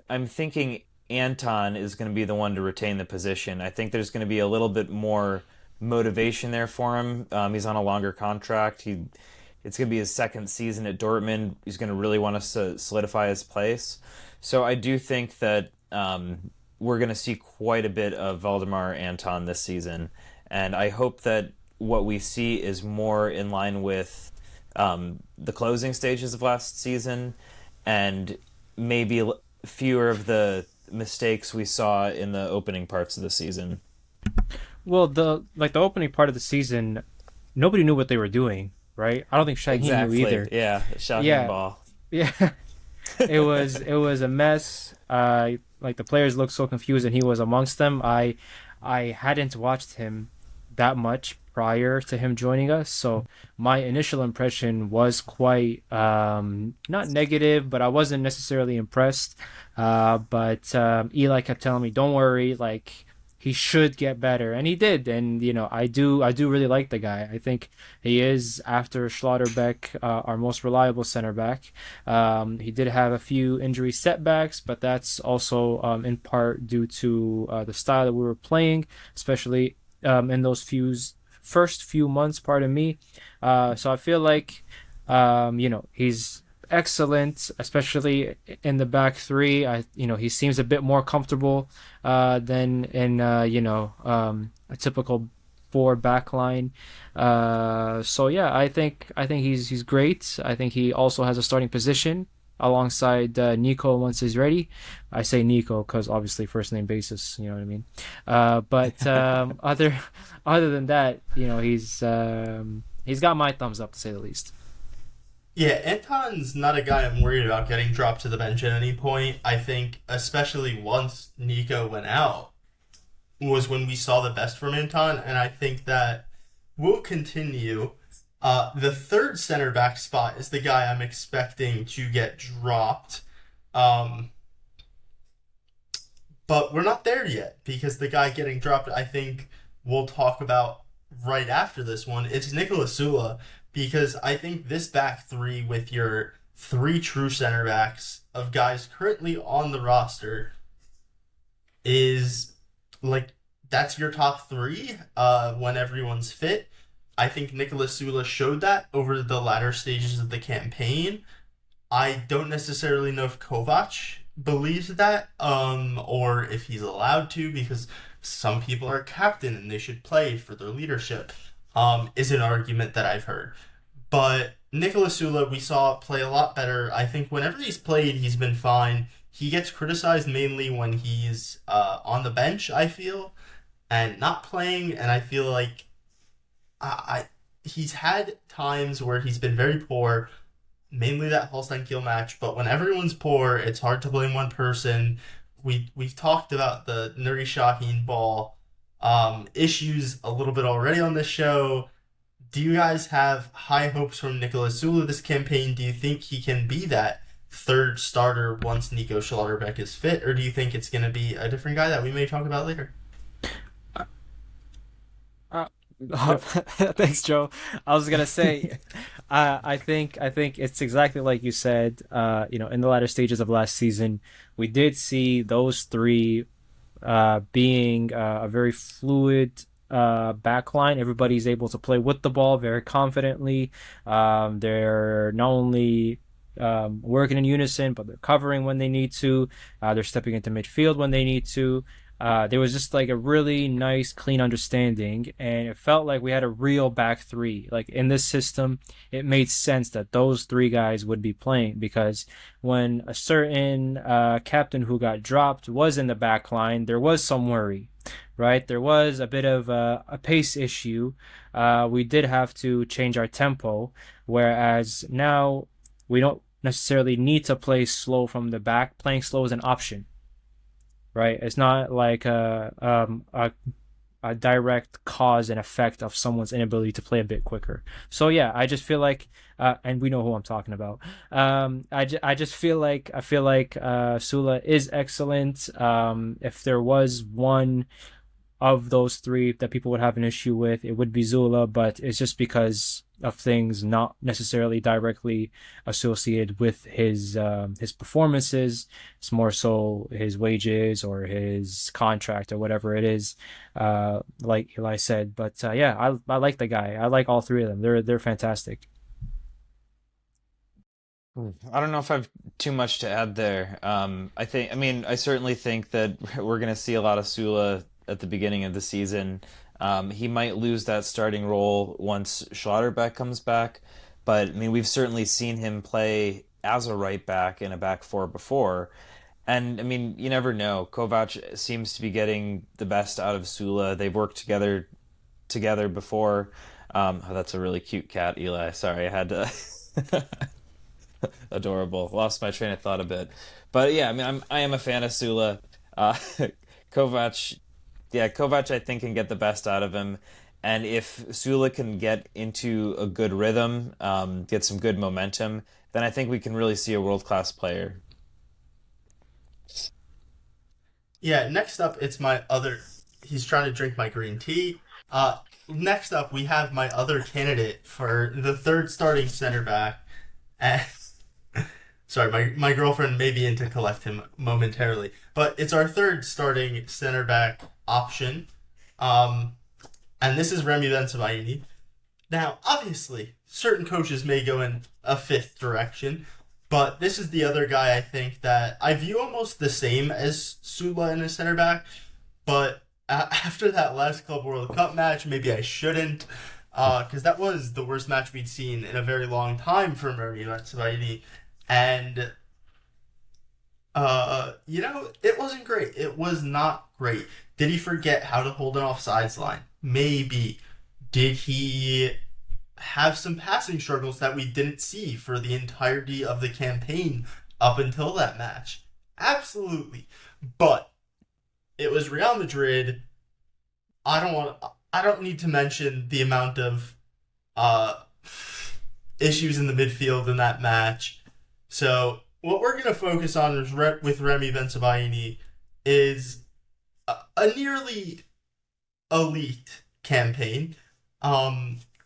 I'm thinking Anton is going to be the one to retain the position. I think there's going to be a little bit more motivation there for him. He's on a longer contract. It's going to be his second season at Dortmund. He's going to really want to solidify his place. So I do think that we're going to see quite a bit of Valdemar Anton this season. And I hope that what we see is more in line with the closing stages of last season, and maybe fewer of the mistakes we saw in the opening parts of the season. Well, the opening part of the season, nobody knew what they were doing, right? I don't think Shaheen knew either. Yeah, Shaheen ball. Yeah, it was a mess. Like the players looked so confused, and he was amongst them. I hadn't watched him that much prior to him joining us, so my initial impression was quite not negative, but I wasn't necessarily impressed. But Eli kept telling me, "Don't worry, like he should get better," and he did. And I do really like the guy. I think he is, after Schlotterbeck, our most reliable center back. He did have a few injury setbacks, but that's also in part due to the style that we were playing, especially in those first few months, pardon me. So I feel like he's excellent, especially in the back three. He seems a bit more comfortable than in a typical four backline. So yeah, I think he's great. I think he also has a starting position alongside Nico once he's ready. I say Nico because obviously first name basis, you know what I mean. But other than that, he's got my thumbs up, to say the least. Yeah, Anton's not a guy I'm worried about getting dropped to the bench at any point. I think, especially once Nico went out, was when we saw the best from Anton, and I think that will continue. The third center back spot is the guy I'm expecting to get dropped. But we're not there yet, because the guy getting dropped, I think we'll talk about right after this one. It's Nicolas Sula, because I think this back three with your three true center backs of guys currently on the roster is like, that's your top three when everyone's fit. I think Nicolas Sula showed that over the latter stages of the campaign. I don't necessarily know if Kovac believes that, or if he's allowed to, because some people are captain and they should play for their leadership, is an argument that I've heard. But Nicolas Sula, we saw play a lot better. I think whenever he's played, he's been fine. He gets criticized mainly when he's on the bench, I feel, and not playing, and I feel like he's had times where he's been very poor, mainly that Holstein Kiel match, but when everyone's poor, it's hard to blame one person. We've talked about the Nuri Shaheen ball issues a little bit already on this show. Do you guys have high hopes from Nicolas Sula this campaign? Do you think he can be that third starter once Nico Schlotterbeck is fit, or do you think it's going to be a different guy that we may talk about later? Thanks, Joe. I was gonna say, I think it's exactly like you said. In the latter stages of last season, we did see those three being a very fluid backline. Everybody's able to play with the ball very confidently. They're not only working in unison, but they're covering when they need to. They're stepping into midfield when they need to. There was just like a really nice, clean understanding, and it felt like we had a real back three. Like in this system, it made sense that those three guys would be playing because when a certain captain who got dropped was in the back line, there was some worry, right? There was a bit of a pace issue. We did have to change our tempo, whereas now we don't necessarily need to play slow from the back. Playing slow is an option, right? It's not like a direct cause and effect of someone's inability to play a bit quicker. So yeah, I just feel like, and we know who I'm talking about. I just feel like Sula is excellent. If there was one of those three that people would have an issue with, it would be Zula, but it's just because of things not necessarily directly associated with his performances. It's more so his wages or his contract or whatever it is, like Eli said. But yeah, I like the guy. I like all three of them. They're fantastic. I don't know if I've too much to add there. I certainly think that we're going to see a lot of Sula at the beginning of the season. He might lose that starting role once Schlotterbeck comes back, but I mean, we've certainly seen him play as a right back in a back four before. And I mean, you never know. Kovac seems to be getting the best out of Sula. They've worked together before. Oh, that's a really cute cat, Eli. Sorry, I had to. Adorable. Lost my train of thought a bit, but yeah, I mean, I am a fan of Sula. Uh, Kovac, yeah, Kovac, I think can get the best out of him, and if Sula can get into a good rhythm, get some good momentum, then I think we can really see a world class player. Yeah, next up, it's my other. He's trying to drink my green tea. Next up, we have my other candidate for the third starting center back. And sorry, my girlfriend may be in to collect him momentarily, but it's our third starting center back option. And this is Remy Bensebaini. Now, obviously, certain coaches may go in a fifth direction, but this is the other guy I think that I view almost the same as Sula in a center back, but after that last Club World Cup match, maybe I shouldn't, because that was the worst match we'd seen in a very long time from Remy Bensebaini, and it wasn't great. It was not great. Did he forget how to hold an offsides line? Maybe. Did he have some passing struggles that we didn't see for the entirety of the campaign up until that match? Absolutely. But it was Real Madrid. I don't need to mention the amount of issues in the midfield in that match. So what we're going to focus on is with Remy Bensebaini is a nearly elite campaign.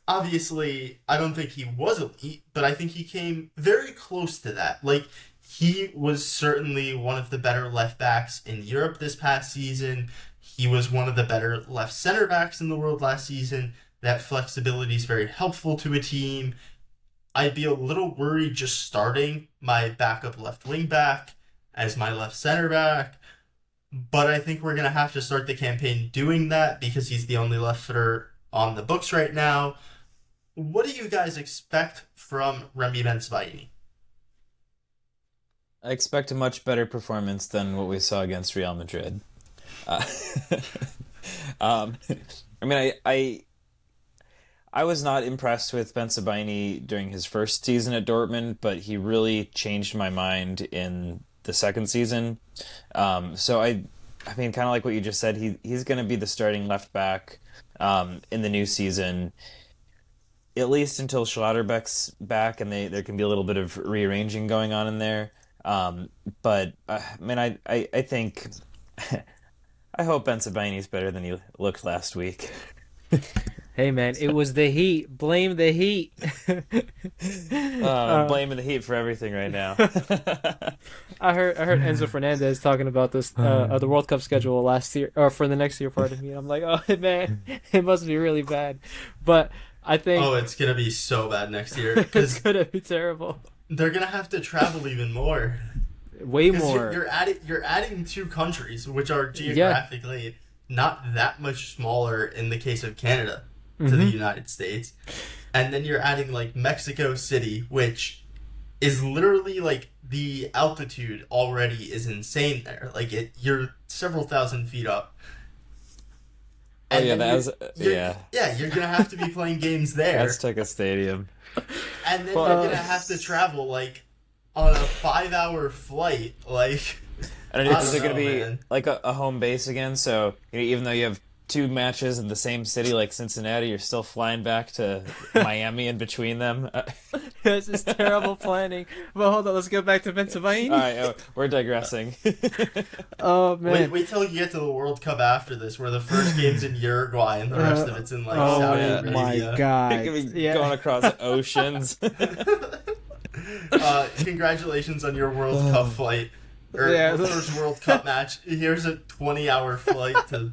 Obviously, I don't think he was elite, but I think he came very close to that. Like, he was certainly one of the better left backs in Europe this past season. He was one of the better left center backs in the world last season. That flexibility is very helpful to a team. I'd be a little worried just starting my backup left wing back as my left center back, but I think we're going to have to start the campaign doing that because he's the only left footer on the books right now. What do you guys expect from Remy Bensebaini? I expect a much better performance than what we saw against Real Madrid. Uh, um, I mean, I was not impressed with Bensebaini during his first season at Dortmund, but he really changed my mind in the second season. I mean, kind of like what you just said, he's going to be the starting left back in the new season, at least until Schlotterbeck's back, and there can be a little bit of rearranging going on in there. But I mean, I think I hope Bensebaini's better than he looked last week. Hey man, it was the Heat. Blame the Heat. I'm uh, blaming the Heat for everything right now. I heard Enzo Fernandez talking about this the World Cup schedule last year or for the next year, pardon me. And I'm like, oh man, it must be really bad. But I think Oh, it's gonna be so bad next year it's because gonna be terrible. they're gonna have to travel even more. Way Because more. you're adding two countries which are geographically not that much smaller in the case of Canada to the United States, and then you're adding like Mexico City, which is literally like the altitude already is insane there. Like you're several thousand feet up. Oh yeah, You're gonna have to be playing games there, Azteca Stadium. and then you're gonna have to travel like on a 5-hour flight, like. And I is don't it going to know, be man. like a home base again? So even though you have two matches in the same city like Cincinnati, you're still flying back to Miami in between them. This is terrible planning. But hold on, let's go back to Pennsylvania. All right, we're digressing. Oh man. Wait till you get to the World Cup after this, where the first game's in Uruguay and the rest of it's in like Oh Saudi yeah. Arabia. my god. Going across oceans. Congratulations on your World Cup flight. Or first World Cup match. Here's a 20-hour flight to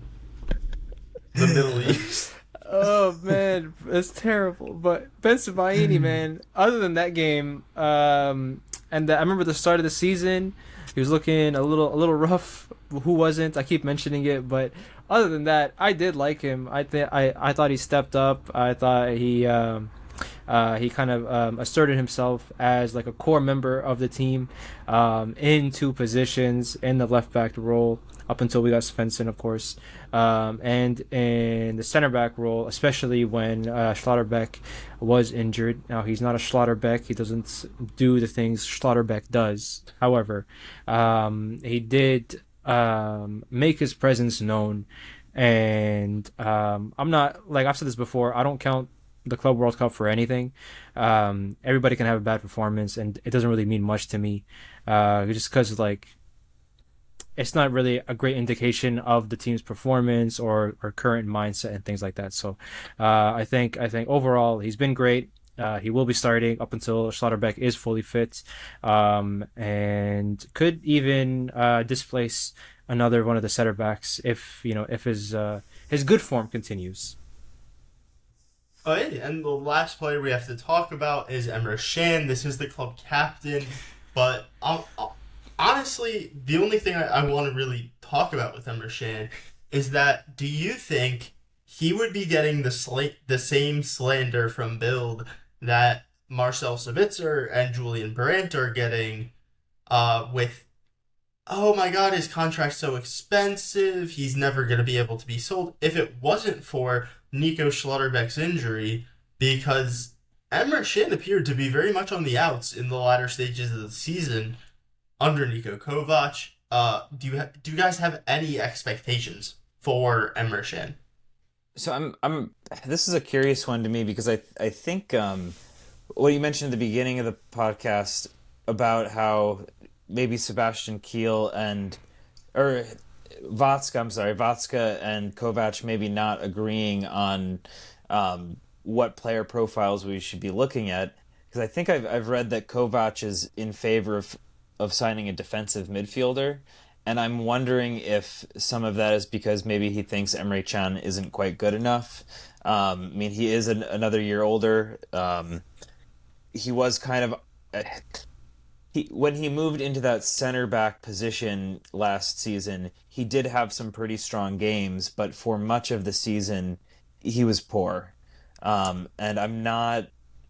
the Middle East. Oh man, it's terrible. But Pennsylvania, man. Other than that game, I remember the start of the season, he was looking a little rough. Who wasn't? I keep mentioning it, but other than that, I did like him. I thought he stepped up. I thought he kind of asserted himself as like a core member of the team in two positions in the left back role up until we got Svensson, of course, and in the center back role, especially when Schlotterbeck was injured. Now he's not a Schlotterbeck; he doesn't do the things Schlotterbeck does. However, he did make his presence known, and I'm not, like I've said this before, I don't count the Club World Cup for anything. Everybody can have a bad performance, and it doesn't really mean much to me. Just because like it's not really a great indication of the team's performance or current mindset and things like that. So I think overall he's been great. He will be starting up until Schlotterbeck is fully fit, and could even displace another one of the center backs if his good form continues. Oh, yeah, and the last player we have to talk about is Emre Can. This is the club captain, but honestly, the only thing I want to really talk about with Emre Can is that, do you think he would be getting the same slander from Bild that Marcel Sabitzer and Julian Brandt are getting with, oh my god, his contract's so expensive, he's never going to be able to be sold, if it wasn't for Nico Schlotterbeck's injury, because Emre Can appeared to be very much on the outs in the latter stages of the season under Niko Kovac. Do you guys have any expectations for Emre Can? So I'm this is a curious one to me because I think what you mentioned at the beginning of the podcast about how maybe Sebastian Kiel Vatska and Kovac maybe not agreeing on what player profiles we should be looking at, because I think I've read that Kovac is in favor of signing a defensive midfielder, and I'm wondering if some of that is because maybe he thinks Emre Can isn't quite good enough. I mean, he is another year older. He was kind of when he moved into that center back position last season, he did have some pretty strong games, but for much of the season, he was poor. And I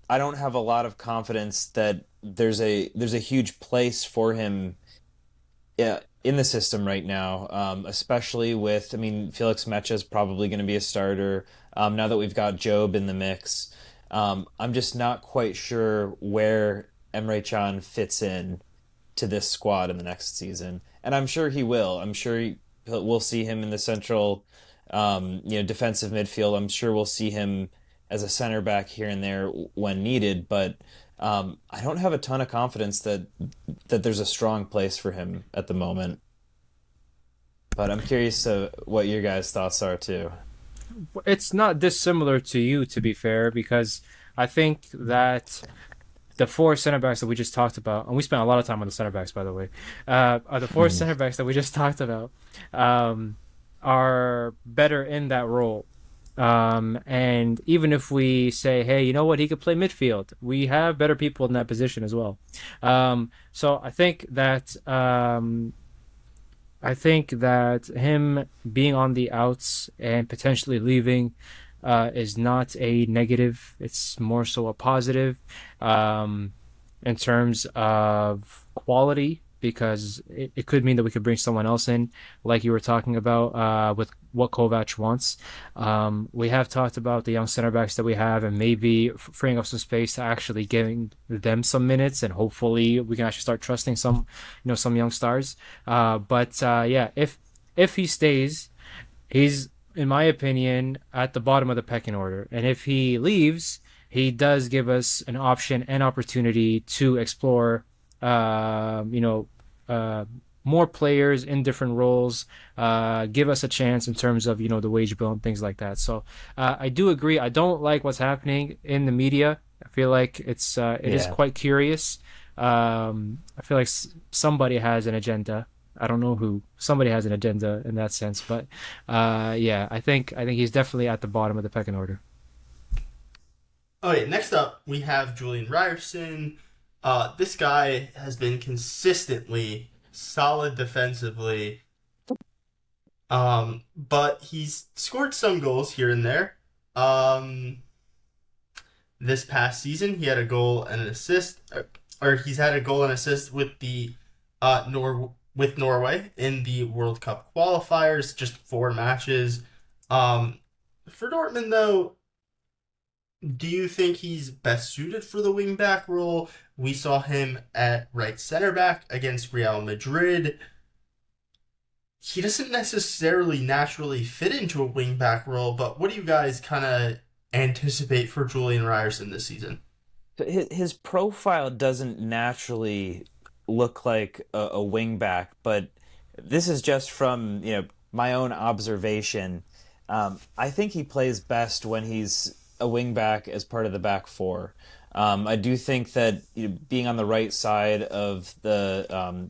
don't have a lot of confidence that there's a huge place for him in the system right now, especially with, I mean, Felix Mecha is probably going to be a starter now that we've got Job in the mix. I'm just not quite sure where Emre Can fits in to this squad in the next season, and I'm sure he will. I'm sure we'll see him in the central, defensive midfield. I'm sure we'll see him as a center back here and there when needed, but I don't have a ton of confidence that there's a strong place for him at the moment. But I'm curious what your guys' thoughts are too. it's not dissimilar to you, to be fair, because I think that the four center backs that we just talked about, and we spent a lot of time on the center backs, by the way, are the four center backs that we just talked about, are better in that role. And even if we say, hey, you know what, he could play midfield, we have better people in that position as well. So I think that him being on the outs and potentially leaving is not a negative. It's more so a positive in terms of quality, because it could mean that we could bring someone else in, like you were talking about with what Kovac wants. We have talked about the young center backs that we have, and maybe freeing up some space to actually giving them some minutes, and hopefully we can actually start trusting some young stars. Yeah, if he stays, he's, in my opinion, at the bottom of the pecking order, and if he leaves, he does give us an option and opportunity to explore more players in different roles, give us a chance in terms of the wage bill and things like that. So I do agree. I don't like what's happening in the media. I feel like it is quite curious. I feel like somebody has an agenda. I don't know who. Somebody has an agenda in that sense, but yeah, I think he's definitely at the bottom of the pecking order. Okay, next up we have Julian Ryerson. This guy has been consistently solid defensively, but he's scored some goals here and there. This past season, he had a goal and an assist, or he's had a goal and assist with the with Norway in the World Cup qualifiers, just 4 matches. For Dortmund, though, do you think he's best suited for the wingback role? We saw him at right center back against Real Madrid. He doesn't necessarily naturally fit into a wingback role, but what do you guys kind of anticipate for Julian Ryerson this season? His profile doesn't naturally look like a wingback, but this is just from my own observation. I think he plays best when he's a wingback as part of the back four. I do think that being on the right side of the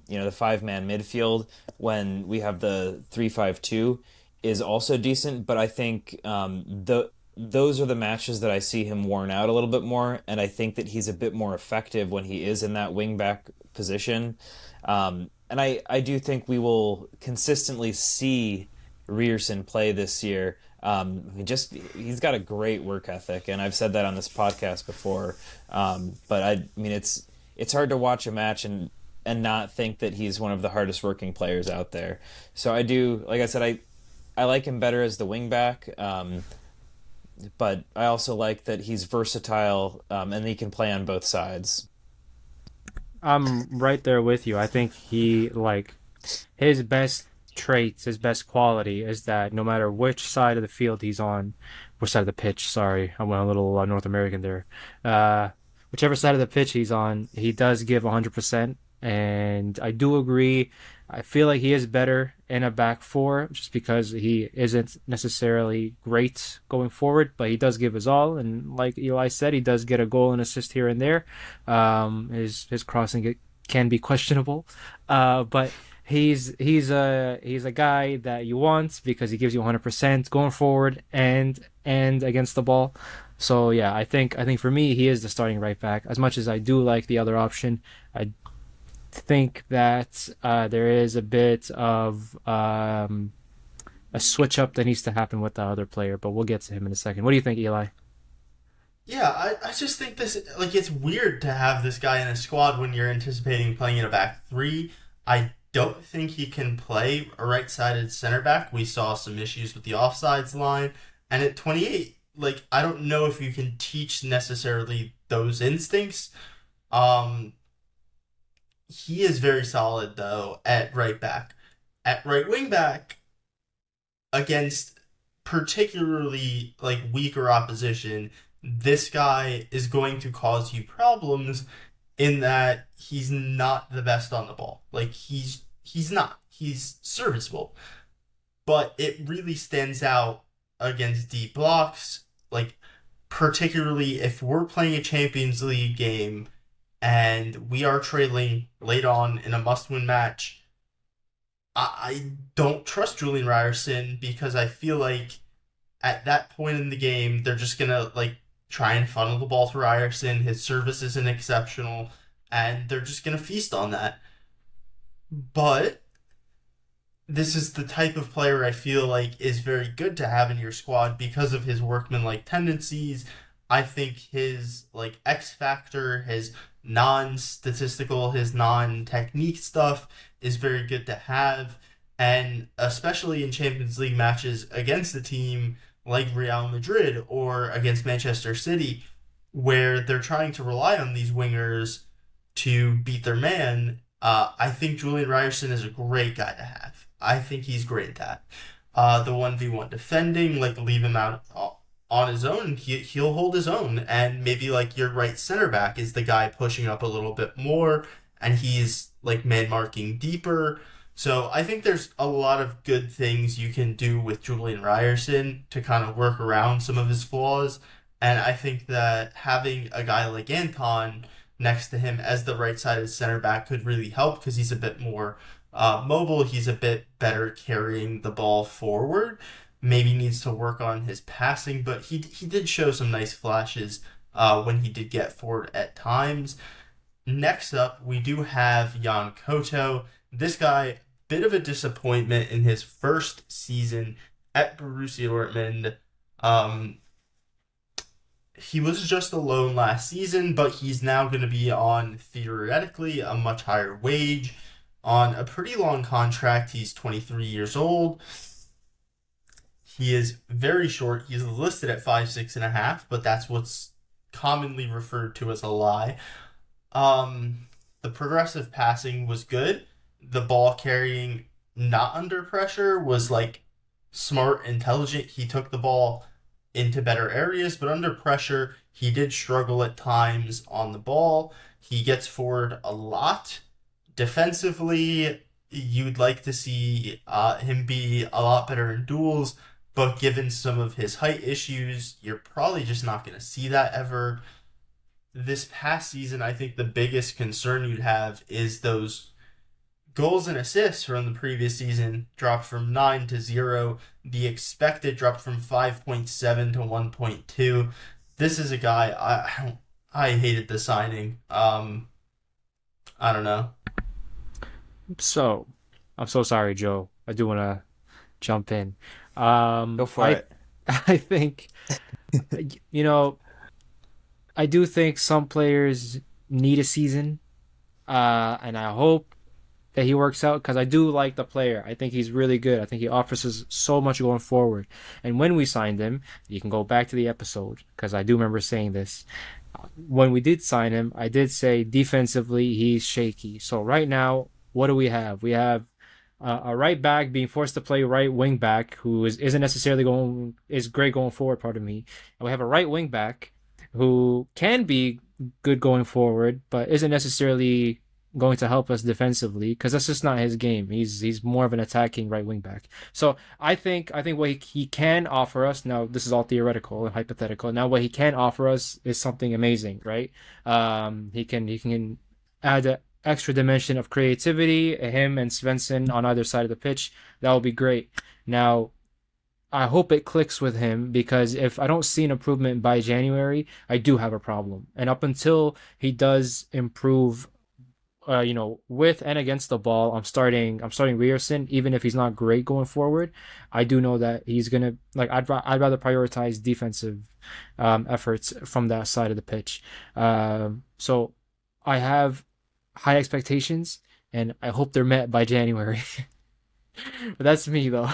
the 5-man midfield when we have the 3-5-2 is also decent, but I think those are the matches that I see him worn out a little bit more, and I think that he's a bit more effective when he is in that wingback position. And I do think we will consistently see Ryerson play this year. He's got a great work ethic, and I've said that on this podcast before. But I mean, it's hard to watch a match and not think that he's one of the hardest working players out there. So I do, like I said, I like him better as the wingback. But I also like that he's versatile, and he can play on both sides. I'm right there with you. I think his best traits, his best quality is that no matter which side of the field he's on, which side of the pitch, sorry, I went a little North American there. Whichever side of the pitch he's on, he does give 100%. And I do agree. I feel like he is better in a back four just because he isn't necessarily great going forward, but he does give his all. And like Eli said, he does get a goal and assist here and there. His crossing can be questionable, but he's a guy that you want because he gives you 100% going forward and against the ball. So yeah, I think for me he is the starting right back. As much as I do like the other option, I think that there is a bit of a switch up that needs to happen with the other player, but we'll get to him in a second. What do you think, Eli? Yeah, I just think it's weird to have this guy in a squad when you're anticipating playing in a back three. I don't think he can play a right-sided center back. We saw some issues with the offsides line, and at 28, I don't know if you can teach necessarily those instincts. He is very solid, though, at right back. At right wing back, against particularly, weaker opposition, this guy is going to cause you problems in that he's not the best on the ball. He's not. He's serviceable. But it really stands out against deep blocks, like particularly if we're playing a Champions League game and we are trailing late on in a must-win match, I don't trust Julian Ryerson because I feel like at that point in the game, they're just going to like try and funnel the ball to Ryerson. His service isn't exceptional, and they're just going to feast on that. But this is the type of player I feel like is very good to have in your squad because of his workmanlike tendencies. I think his like X factor, his non-statistical, his non-technique stuff is very good to have, and especially in Champions League matches against a team like Real Madrid or against Manchester City, where they're trying to rely on these wingers to beat their man. I think Julian Ryerson is a great guy to have. I think he's great at that. The 1v1 defending, like leave him out on his own, he'll hold his own, and maybe like your right center back is the guy pushing up a little bit more, and he's like man marking deeper. So I think there's a lot of good things you can do with Julian Ryerson to kind of work around some of his flaws, and I think that having a guy like Anton next to him as the right-sided center back could really help because he's a bit more mobile. He's a bit better carrying the ball forward. Maybe needs to work on his passing, but he did show some nice flashes when he did get forward at times. Next up, we do have Jan Koto. This guy, bit of a disappointment in his first season at Borussia Dortmund. He was just a loan last season, but he's now going to be on, theoretically, a much higher wage on a pretty long contract. He's 23 years old. He is very short. He's listed at 5'6.5", but that's what's commonly referred to as a lie. The progressive passing was good. The ball carrying, not under pressure, was like smart, intelligent. He took the ball into better areas, but under pressure, he did struggle at times on the ball. He gets forward a lot. Defensively, you'd like to see him be a lot better in duels, but given some of his height issues, you're probably just not going to see that ever. This past season, I think the biggest concern you'd have is those goals and assists from the previous season dropped from 9 to 0. The expected dropped from 5.7 to 1.2. This is a guy I hated the signing. I don't know. So, I'm so sorry, Joe. I do want to jump in. Go for it. I think, I do think some players need a season, and I hope that he works out because I do like the player. I think he's really good. I think he offers us so much going forward. And when we signed him, you can go back to the episode because I do remember saying this. When we did sign him, I did say defensively he's shaky. So right now, what do we have? We have a right back being forced to play right wing back who isn't necessarily is great going forward, pardon me. And we have a right wing back who can be good going forward, but isn't necessarily going to help us defensively because that's just not his game. He's more of an attacking right wing back. So I think what he can offer us, now this is all theoretical and hypothetical. Now what he can offer us is something amazing, right? He can add an extra dimension of creativity. Him and Svensson on either side of the pitch, that will be great. Now I hope it clicks with him because if I don't see an improvement by January, I do have a problem. And up until he does improve with and against the ball, I'm starting Ryerson, even if he's not great going forward. I do know that he's gonna I'd rather prioritize defensive efforts from that side of the pitch. So I have high expectations, and I hope they're met by January. But that's me though.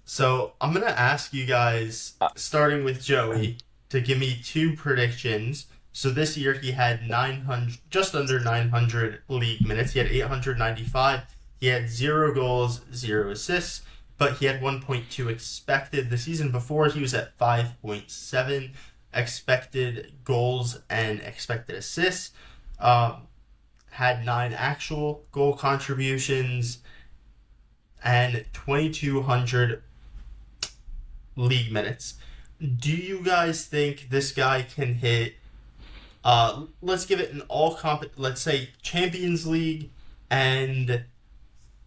So I'm gonna ask you guys, starting with Joey, to give me two predictions. So this year he had 900, just under 900 league minutes. He had 895. He had 0 goals, 0 assists, but he had 1.2 expected. The season before he was at 5.7 expected goals and expected assists. Had 9 actual goal contributions and 2,200 league minutes. Do you guys think this guy can hit, let's give it an let's say Champions League and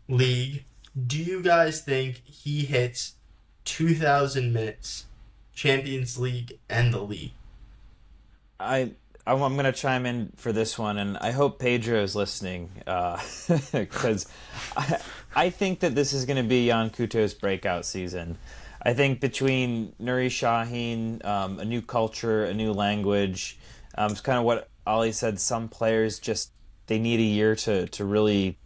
League. Do you guys think he hits 2,000 minutes, Champions League and the League? I'm going to chime in for this one, and I hope Pedro is listening, because I think that this is going to be Jan Couto's breakout season. I think between Nuri Sahin, a new culture, a new language, it's kind of what Ollie said, some players just, they need a year to really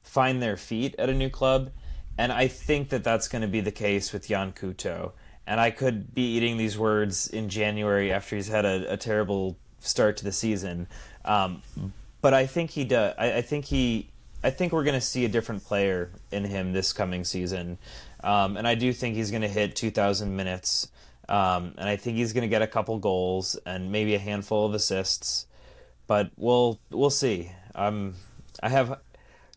find their feet at a new club, and I think that that's going to be the case with Jan Couto. And I could be eating these words in January after he's had a terrible start to the season, but I think he does. I think we're going to see a different player in him this coming season, and I do think he's going to hit 2,000 minutes, and I think he's going to get a couple goals and maybe a handful of assists. But we'll see. I have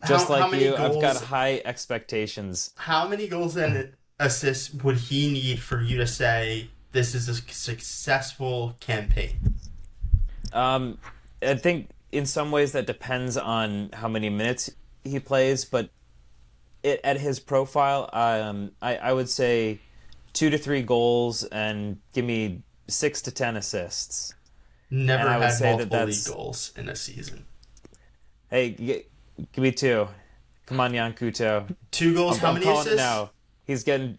just like you. I've got high expectations. How many goals and assists would he need for you to say this is a successful campaign? I think in some ways that depends on how many minutes he plays, but at his profile, I would say 2 to 3 goals and give me 6 to 10 assists. Never had multiple league goals in a season. Hey, give me 2. Come on, Jan Couto. 2 goals. How many assists? Now. He's getting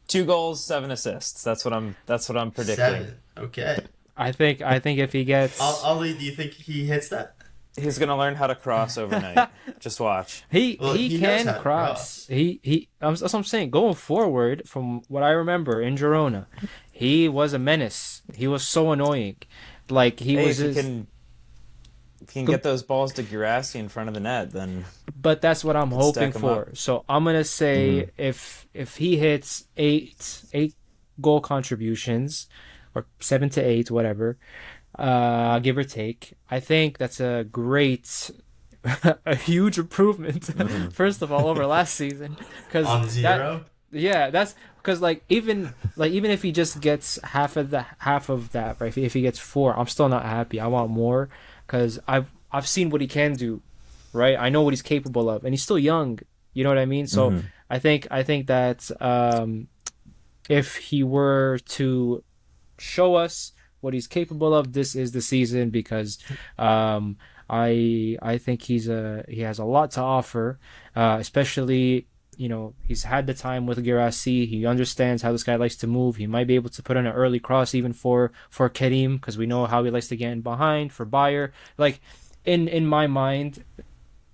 2 goals, 7 assists. That's what I'm predicting. 7. Okay. I think if he gets, Ollie, do you think he hits that? He's gonna learn how to cross overnight. Just watch. He can cross. That's what I'm saying. Going forward, from what I remember in Girona, he was a menace. He was so annoying. Like if he can get those balls to Guirassy in front of the net, then. But that's what I'm hoping for. So I'm gonna say if he hits 8 goal contributions, or 7 to 8, whatever, give or take, I think that's a a huge improvement. First of all, over last season, because on 0. That's because even if he just gets half of that, right? If he gets 4, I'm still not happy. I want more, because I've seen what he can do, right? I know what he's capable of, and he's still young. You know what I mean? So I think that if he were to show us what he's capable of, this is the season, because I think he has a lot to offer, especially. He's had the time with Guirassy. He understands how this guy likes to move. He might be able to put in an early cross even for Kerim, because we know how he likes to get in behind for Bayer. Like, in my mind,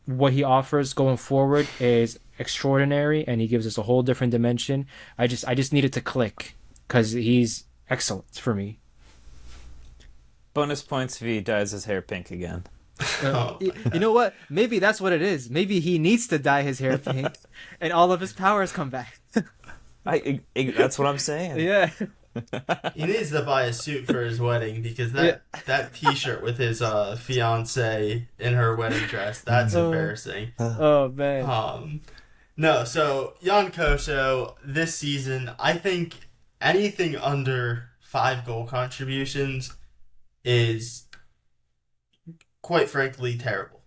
what he offers going forward is extraordinary, and he gives us a whole different dimension. I just need it to click, because he's excellent for me. Bonus points if he dyes his hair pink again. You know what? Maybe that's what it is. Maybe he needs to dye his hair pink, and all of his powers come back. That's what I'm saying. Yeah. He needs to buy a suit for his wedding, because that T-shirt with his fiance in her wedding dress, that's embarrassing. Oh man. No. So Jan Couto this season, I think anything under 5 goal contributions is, quite frankly, terrible.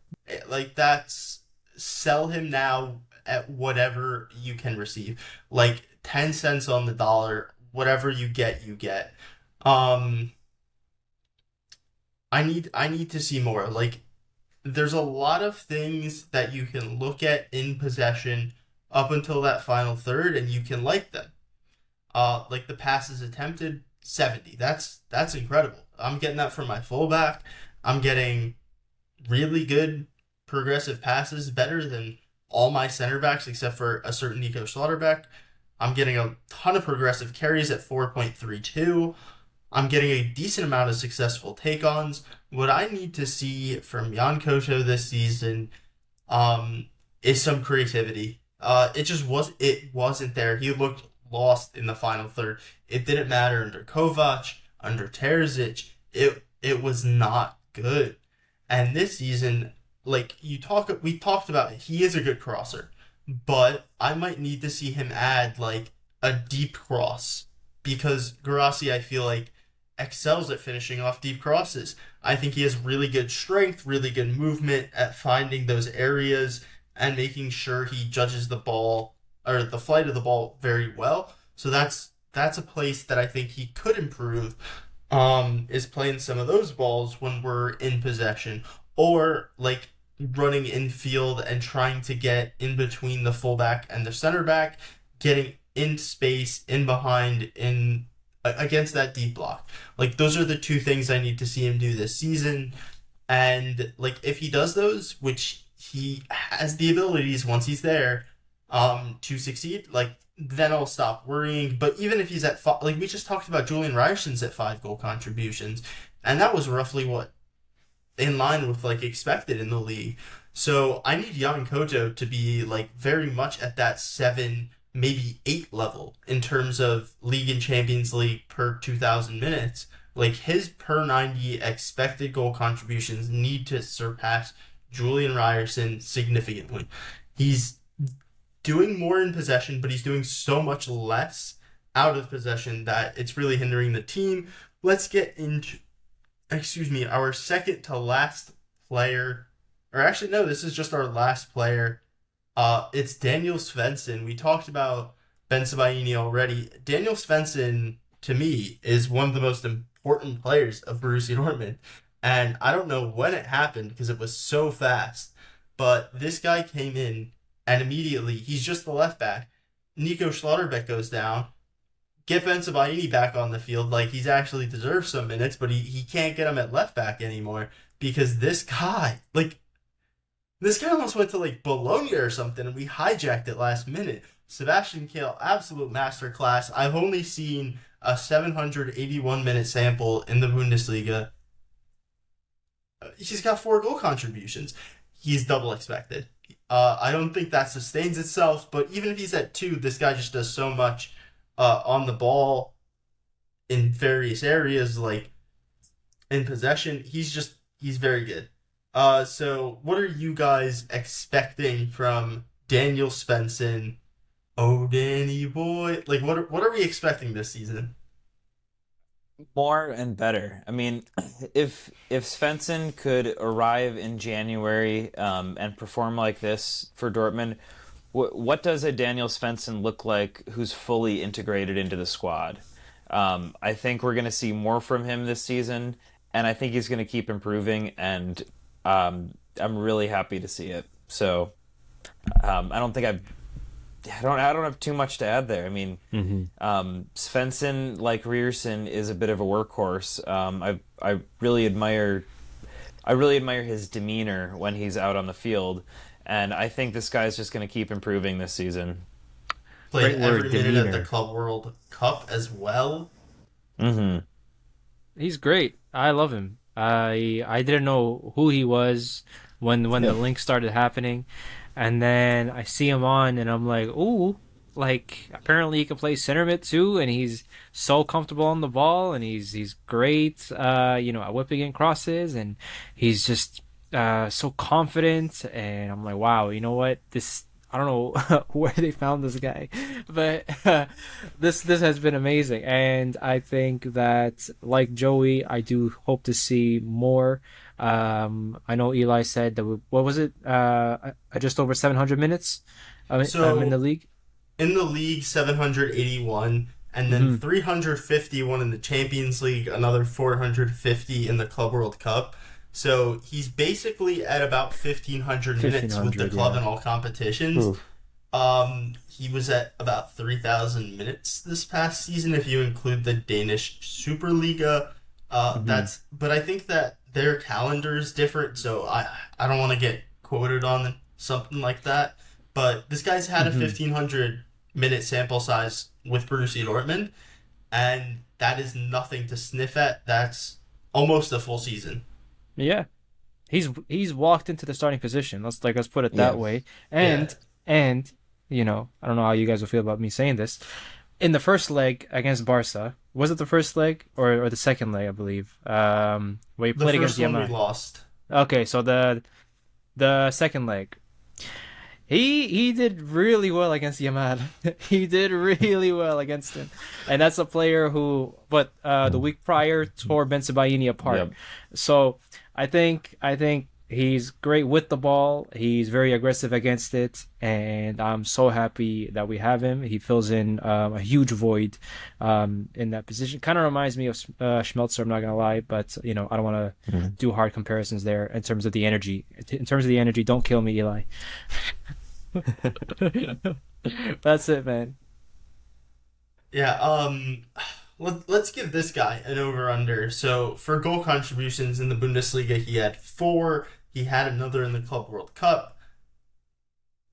Like, that's, sell him now at whatever you can receive. Like, 10 cents on the dollar, whatever you get, you get. I need to see more. Like, there's a lot of things that you can look at in possession up until that final third, and you can like them. Like the passes attempted, 70. That's incredible. I'm getting that from my fullback. I'm getting really good progressive passes, better than all my center backs except for a certain Nico Schlotterbeck. I'm getting a ton of progressive carries at 4.32. I'm getting a decent amount of successful take-ons. What I need to see from Jan Couto this season is some creativity. It wasn't there. He looked lost in the final third. It didn't matter under Kovac, under Terzic. It was not good. And this season, like we talked about, he is a good crosser, but I might need to see him add like a deep cross because Garassi, I feel like, excels at finishing off deep crosses. I think he has really good strength, really good movement at finding those areas and making sure he judges the ball or the flight of the ball very well. So that's a place that I think he could improve, is playing some of those balls when we're in possession, or like running infield and trying to get in between the fullback and the center back, getting in space, in behind, in against that deep block. Like, those are the two things I need to see him do this season. And like, if he does those, which he has the abilities once he's there, to succeed, like, then I'll stop worrying. But even if he's at five, like we just talked about, Julian Ryerson's at 5 goal contributions, and that was roughly what in line with like expected in the league. So I need Jan Koto to be like very much at that 7, maybe 8 level in terms of league and Champions League per 2,000 minutes. Like, his per 90 expected goal contributions need to surpass Julian Ryerson significantly. He's doing more in possession, but he's doing so much less out of possession that it's really hindering the team. Let's get into, our second to last player. Or actually, no, this is just our last player. It's Daniel Svensson. We talked about Ben Sebaini already. Daniel Svensson, to me, is one of the most important players of Borussia Dortmund. And I don't know when it happened because it was so fast. But this guy came in, and immediately, he's just the left back. Nico Schlotterbeck goes down. Get Ben Sebaini back on the field. Like, he's actually deserves some minutes, but he can't get him at left back anymore because this guy almost went to like Bologna or something, and we hijacked it last minute. Sebastian Kehl, absolute masterclass. I've only seen a 781-minute sample in the Bundesliga. He's got 4 goal contributions. He's double expected. I don't think that sustains itself, but even if he's at 2, this guy just does so much on the ball in various areas, like in possession. He's very good. So what are you guys expecting from Daniel Svensson? Oh, Danny boy. Like, what are we expecting this season? More and better. I mean, if Svensson could arrive in January and perform like this for Dortmund, what does a Daniel Svensson look like who's fully integrated into the squad? I think we're going to see more from him this season, and I think he's going to keep improving, and I'm really happy to see it. So I don't have too much to add there. I mean, Svensson, like Ryerson, is a bit of a workhorse. I really admire his demeanor when he's out on the field, and I think this guy's just going to keep improving this season. Played every minute at the Club World Cup as well. Mm-hmm. He's great. I love him. I didn't know who he was when the link started happening. And then I see him on, and I'm like, ooh, like, apparently he can play center mid too, and he's so comfortable on the ball, and he's great, at whipping in crosses, and he's just so confident, and I'm like, wow, you know what? I don't know where they found this guy, but this has been amazing, and I think that, like Joey, I do hope to see more. I know Eli said that what was it? Just over 700 minutes. In the league. In the league, 781, and then 351 in the Champions League, another 450 in the Club World Cup. So he's basically at about 1,500 minutes with the club in all competitions. Ooh. He was at about 3,000 minutes this past season if you include the Danish Superliga. But I think that their calendar is different, so I don't want to get quoted on something like that. But this guy's had a 1,500-minute sample size with Borussia Dortmund, and that is nothing to sniff at. That's almost a full season. Yeah, he's walked into the starting position. Let's put it that way. And I don't know how you guys will feel about me saying this. In the first leg against Barca, was it the first leg or the second leg? I believe where you played against Yamal. We lost. Okay, so the second leg, He did really well against Yamal. He did really well against him, and that's a player who, but the week prior tore Bensebaini apart. Yep. So I think he's great with the ball. He's very aggressive against it, and I'm so happy that we have him. He fills in a huge void in that position. Kind of reminds me of Schmelzer. I'm not gonna lie, but I don't want to do hard comparisons there in terms of the energy. In terms of the energy, don't kill me, Eli. That's it, man. Yeah, let's give this guy an over-under. So for goal contributions in the Bundesliga, he had 4. He had another in the Club World Cup.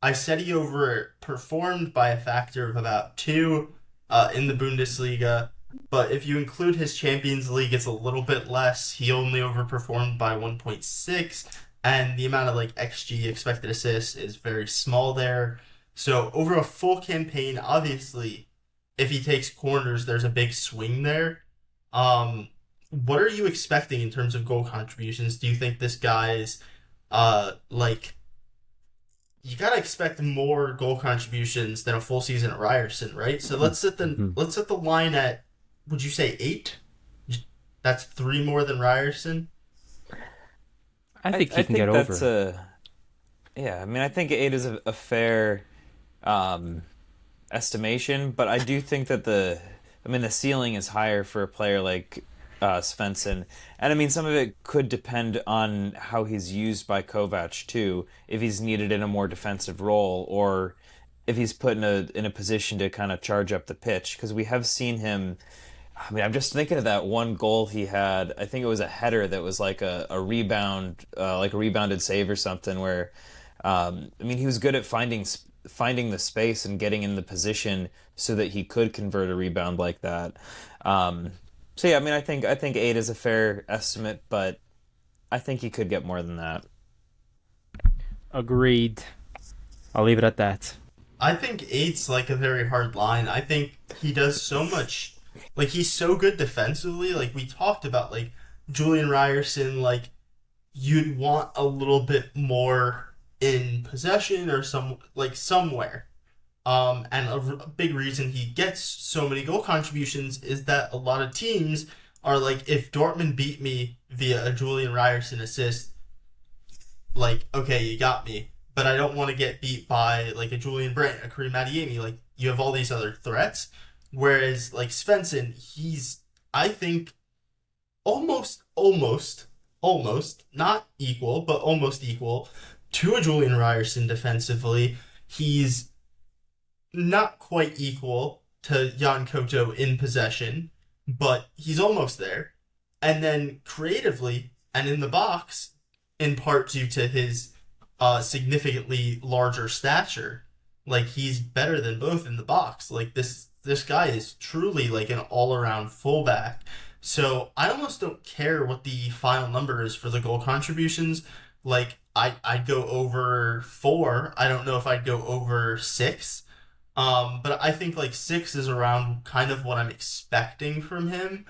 I said he overperformed by a factor of about 2 in the Bundesliga. But if you include his Champions League, it's a little bit less. He only overperformed by 1.6. And the amount of XG, expected assists, is very small there. So over a full campaign, obviously, if he takes corners, there's a big swing there. What are you expecting in terms of goal contributions? Do you think this guy's you gotta expect more goal contributions than a full season at Ryerson, right? So let's set the line at, would you say 8? That's 3 more than Ryerson. I think he can get over. I think 8 is a fair estimation, but I do think that the ceiling is higher for a player like Svensson, and some of it could depend on how he's used by Kovac too. If he's needed in a more defensive role, or if he's put in a position to kind of charge up the pitch, because we have seen him. I'm just thinking of that one goal he had. I think it was a header that was like a rebound, like a rebounded save or something. Where, he was good at finding the space and getting in the position so that he could convert a rebound like that. I think 8 is a fair estimate, but I think he could get more than that. Agreed. I'll leave it at that. I think 8's a very hard line. I think he does so much. He's so good defensively. We talked about, Julian Ryerson, you'd want a little bit more in possession or somewhere. And a big reason he gets so many goal contributions is that a lot of teams are if Dortmund beat me via a Julian Ryerson assist, okay, you got me. But I don't want to get beat by a Julian Brandt, a Karim Adeyemi. You have all these other threats. Whereas Svensson, he's, I think, almost, not equal, but almost equal to a Julian Ryerson defensively. He's not quite equal to Jan Koto in possession, but he's almost there. And then creatively and in the box, in part due to his significantly larger stature, he's better than both in the box. This guy is truly an all-around fullback. So I almost don't care what the final number is for the goal contributions. I'd go over 4. I don't know if I'd go over 6. But I think 6 is around kind of what I'm expecting from him.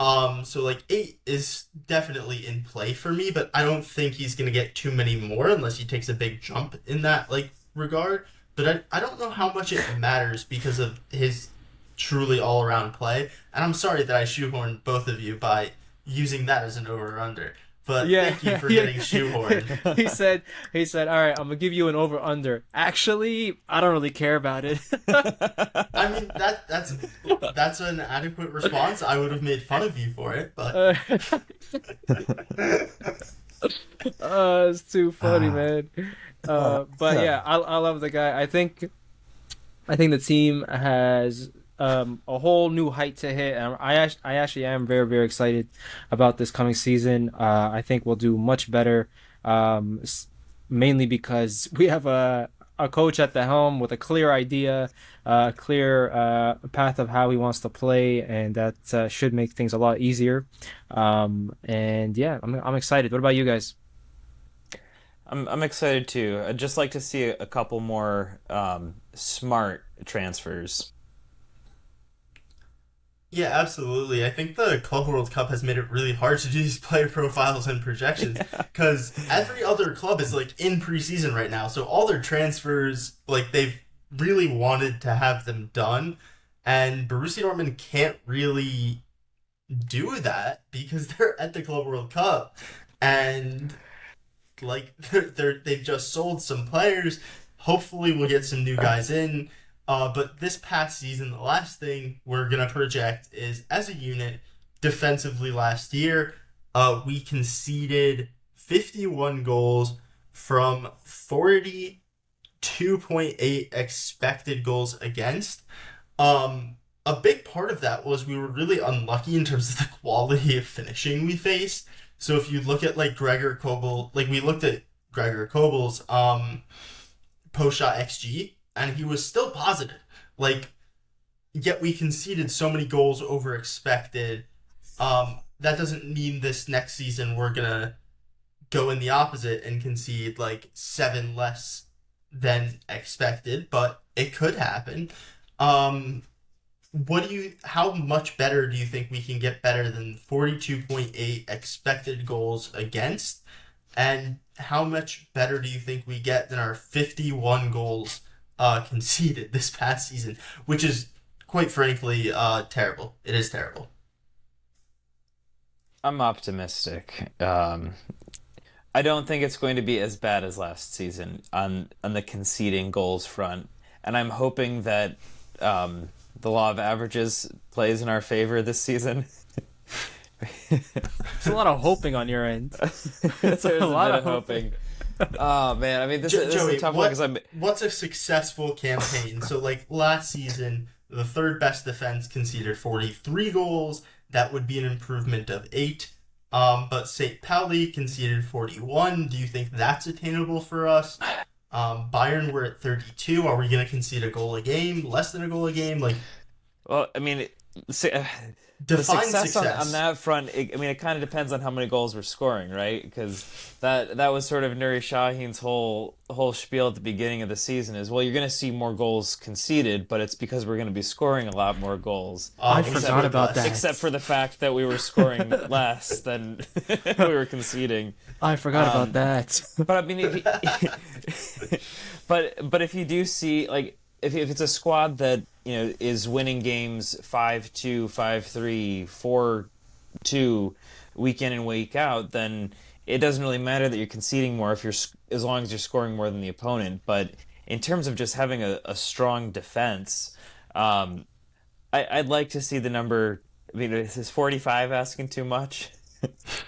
So 8 is definitely in play for me, but I don't think he's gonna get too many more unless he takes a big jump in that regard. But I don't know how much it matters because of his truly all-around play. And I'm sorry that I shoehorned both of you by using that as an over-under. But thank you for getting shoehorned. He said, all right, I'm going to give you an over-under. Actually, I don't really care about it. That's an adequate response. I would have made fun of you for it, but... It's too funny, man. But yeah, I love the guy. I think the team has a whole new height to hit, and I actually am very, very excited about this coming season. I think we'll do much better, mainly because we have a coach at the helm with a clear idea, a clear path of how he wants to play, and that should make things a lot easier. And yeah, I'm excited. What about you guys? I'm excited too. I'd just like to see a couple more smart transfers. Yeah, absolutely. I think the Club World Cup has made it really hard to do these player profiles and projections because every other club is like in preseason right now. So all their transfers, like they've really wanted to have them done, and Borussia Dortmund can't really do that because they're at the Club World Cup, and like they've just sold some players. Hopefully, we'll get some new guys in. But this past season, the last thing we're going to project is, as a unit, defensively last year, we conceded 51 goals from 42.8 expected goals against. A big part of that was we were really unlucky in terms of the quality of finishing we faced. So if you look at, like, Gregor Kobel, like, we looked at Gregor Kobel's post-shot XG, and he was still positive. Like, yet we conceded so many goals over expected. That doesn't mean this next season we're going to go in the opposite and concede, like, 7 less than expected, but it could happen. How much better do you think we can get better than 42.8 expected goals against? And how much better do you think we get than our 51 goals conceded this past season, which is quite frankly terrible. It is terrible. I'm optimistic. I don't think it's going to be as bad as last season on the conceding goals front, and I'm hoping that the law of averages plays in our favor this season. There's a lot of hoping on your end. There's a lot of hoping. Oh man, I mean this is a tough one because what's a successful campaign? So like last season, the third best defense conceded 43 goals. That would be an improvement of 8. But St. Pauli conceded 41. Do you think that's attainable for us? Bayern were at 32. Are we going to concede a goal a game? Less than a goal a game? Like, well, I mean, the success. On that front, it kind of depends on how many goals we're scoring, right? Because that was sort of Nuri Sahin's whole spiel at the beginning of the season is, well, you're going to see more goals conceded, but it's because we're going to be scoring a lot more goals. I forgot about that. Except for the fact that we were scoring less than we were conceding. I forgot about that. But I mean, but if you do see, like, if it's a squad that, you know, is winning games 5-2, 5-3, 4-2 week in and week out, then it doesn't really matter that you're conceding more as long as you're scoring more than the opponent. But in terms of just having a strong defense, I'd like to see the number. I mean, is 45 asking too much? If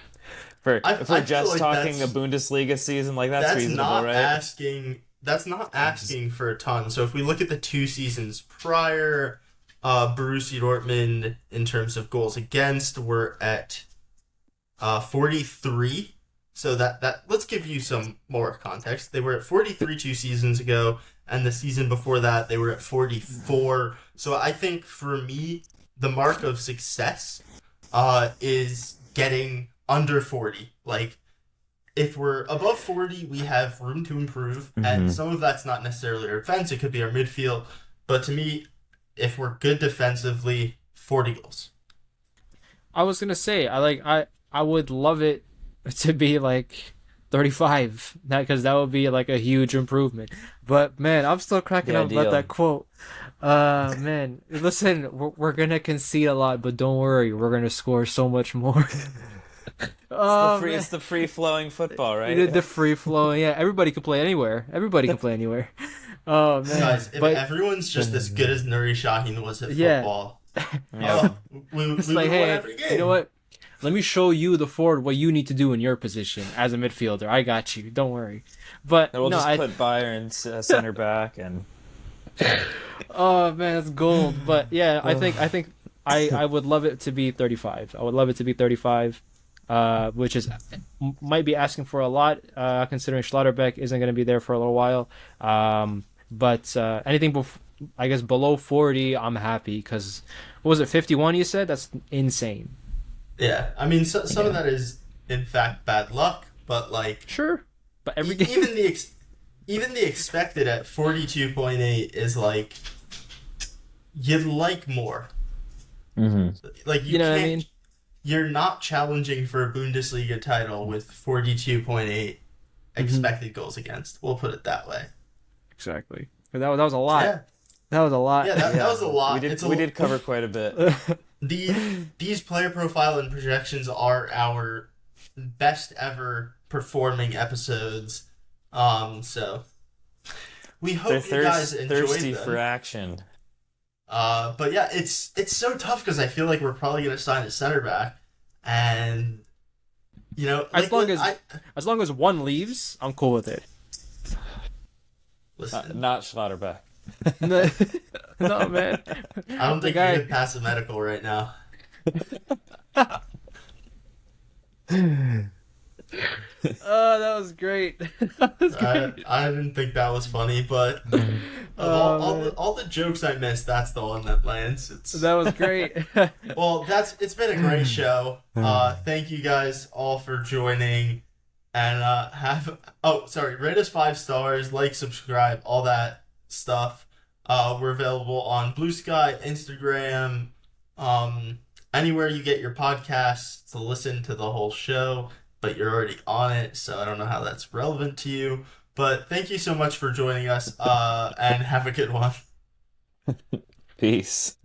we're just like talking a Bundesliga season, like that's reasonable, right? That's not asking for a ton. So if we look at the 2 seasons prior, Borussia Dortmund, in terms of goals against, were at 43. So that let's give you some more context. They were at 43 2 seasons ago, and the season before that they were at 44. So I think for me, the mark of success is getting under 40. Like, if we're above 40, we have room to improve, and some of that's not necessarily our defense. It could be our midfield. But to me, if we're good defensively, 40 goals. I was gonna say, I would love it to be like 35, because that would be like a huge improvement. But man, I'm still cracking up about that quote. Man, listen, we're gonna concede a lot, but don't worry, we're gonna score so much more. It's the free-flowing football, right? The free-flowing, yeah. Everybody can play anywhere. Oh, man. Guys, if everyone's just as good as Nuri Sahin was at football, we would like, win every game. You know what? Let me show you, the forward, what you need to do in your position as a midfielder. I got you. Don't worry. But we'll just put Bayern center back and. Oh man, that's gold. But yeah, I think I would love it to be 35. I would love it to be 35. Which might be asking for a lot, considering Schlotterbeck isn't going to be there for a little while. But anything I guess below 40, I'm happy, because what was it, 51? You said that's insane. Yeah, I mean, some of that is in fact bad luck, but like sure, but every game, even the expected at 42.8 is like, you'd like more. Like You know what I mean? You're not challenging for a Bundesliga title with 42.8 expected goals against. We'll put it that way. Exactly. That was a lot. Yeah. That was a lot. Yeah, that was a lot. We did cover quite a bit. These player profile and projections are our best ever performing episodes. So we hope you guys enjoyed thirsty them. for action. But yeah, it's so tough because I feel like we're probably gonna sign a center back, and you know, as long as one leaves, I'm cool with it. Listen, Not Schlotterbeck. No, man. I don't think you can pass a medical right now. Oh, that was great. That was great. I didn't think that was funny, but all the jokes I missed, that's the one that lands. That was great. Well, it's been a great show. Thank you guys all for joining, and rate us 5 stars, like, subscribe, all that stuff. We're available on Blue Sky, Instagram, anywhere you get your podcasts to listen to the whole show. But you're already on it, so I don't know how that's relevant to you. But thank you so much for joining us, and have a good one. Peace.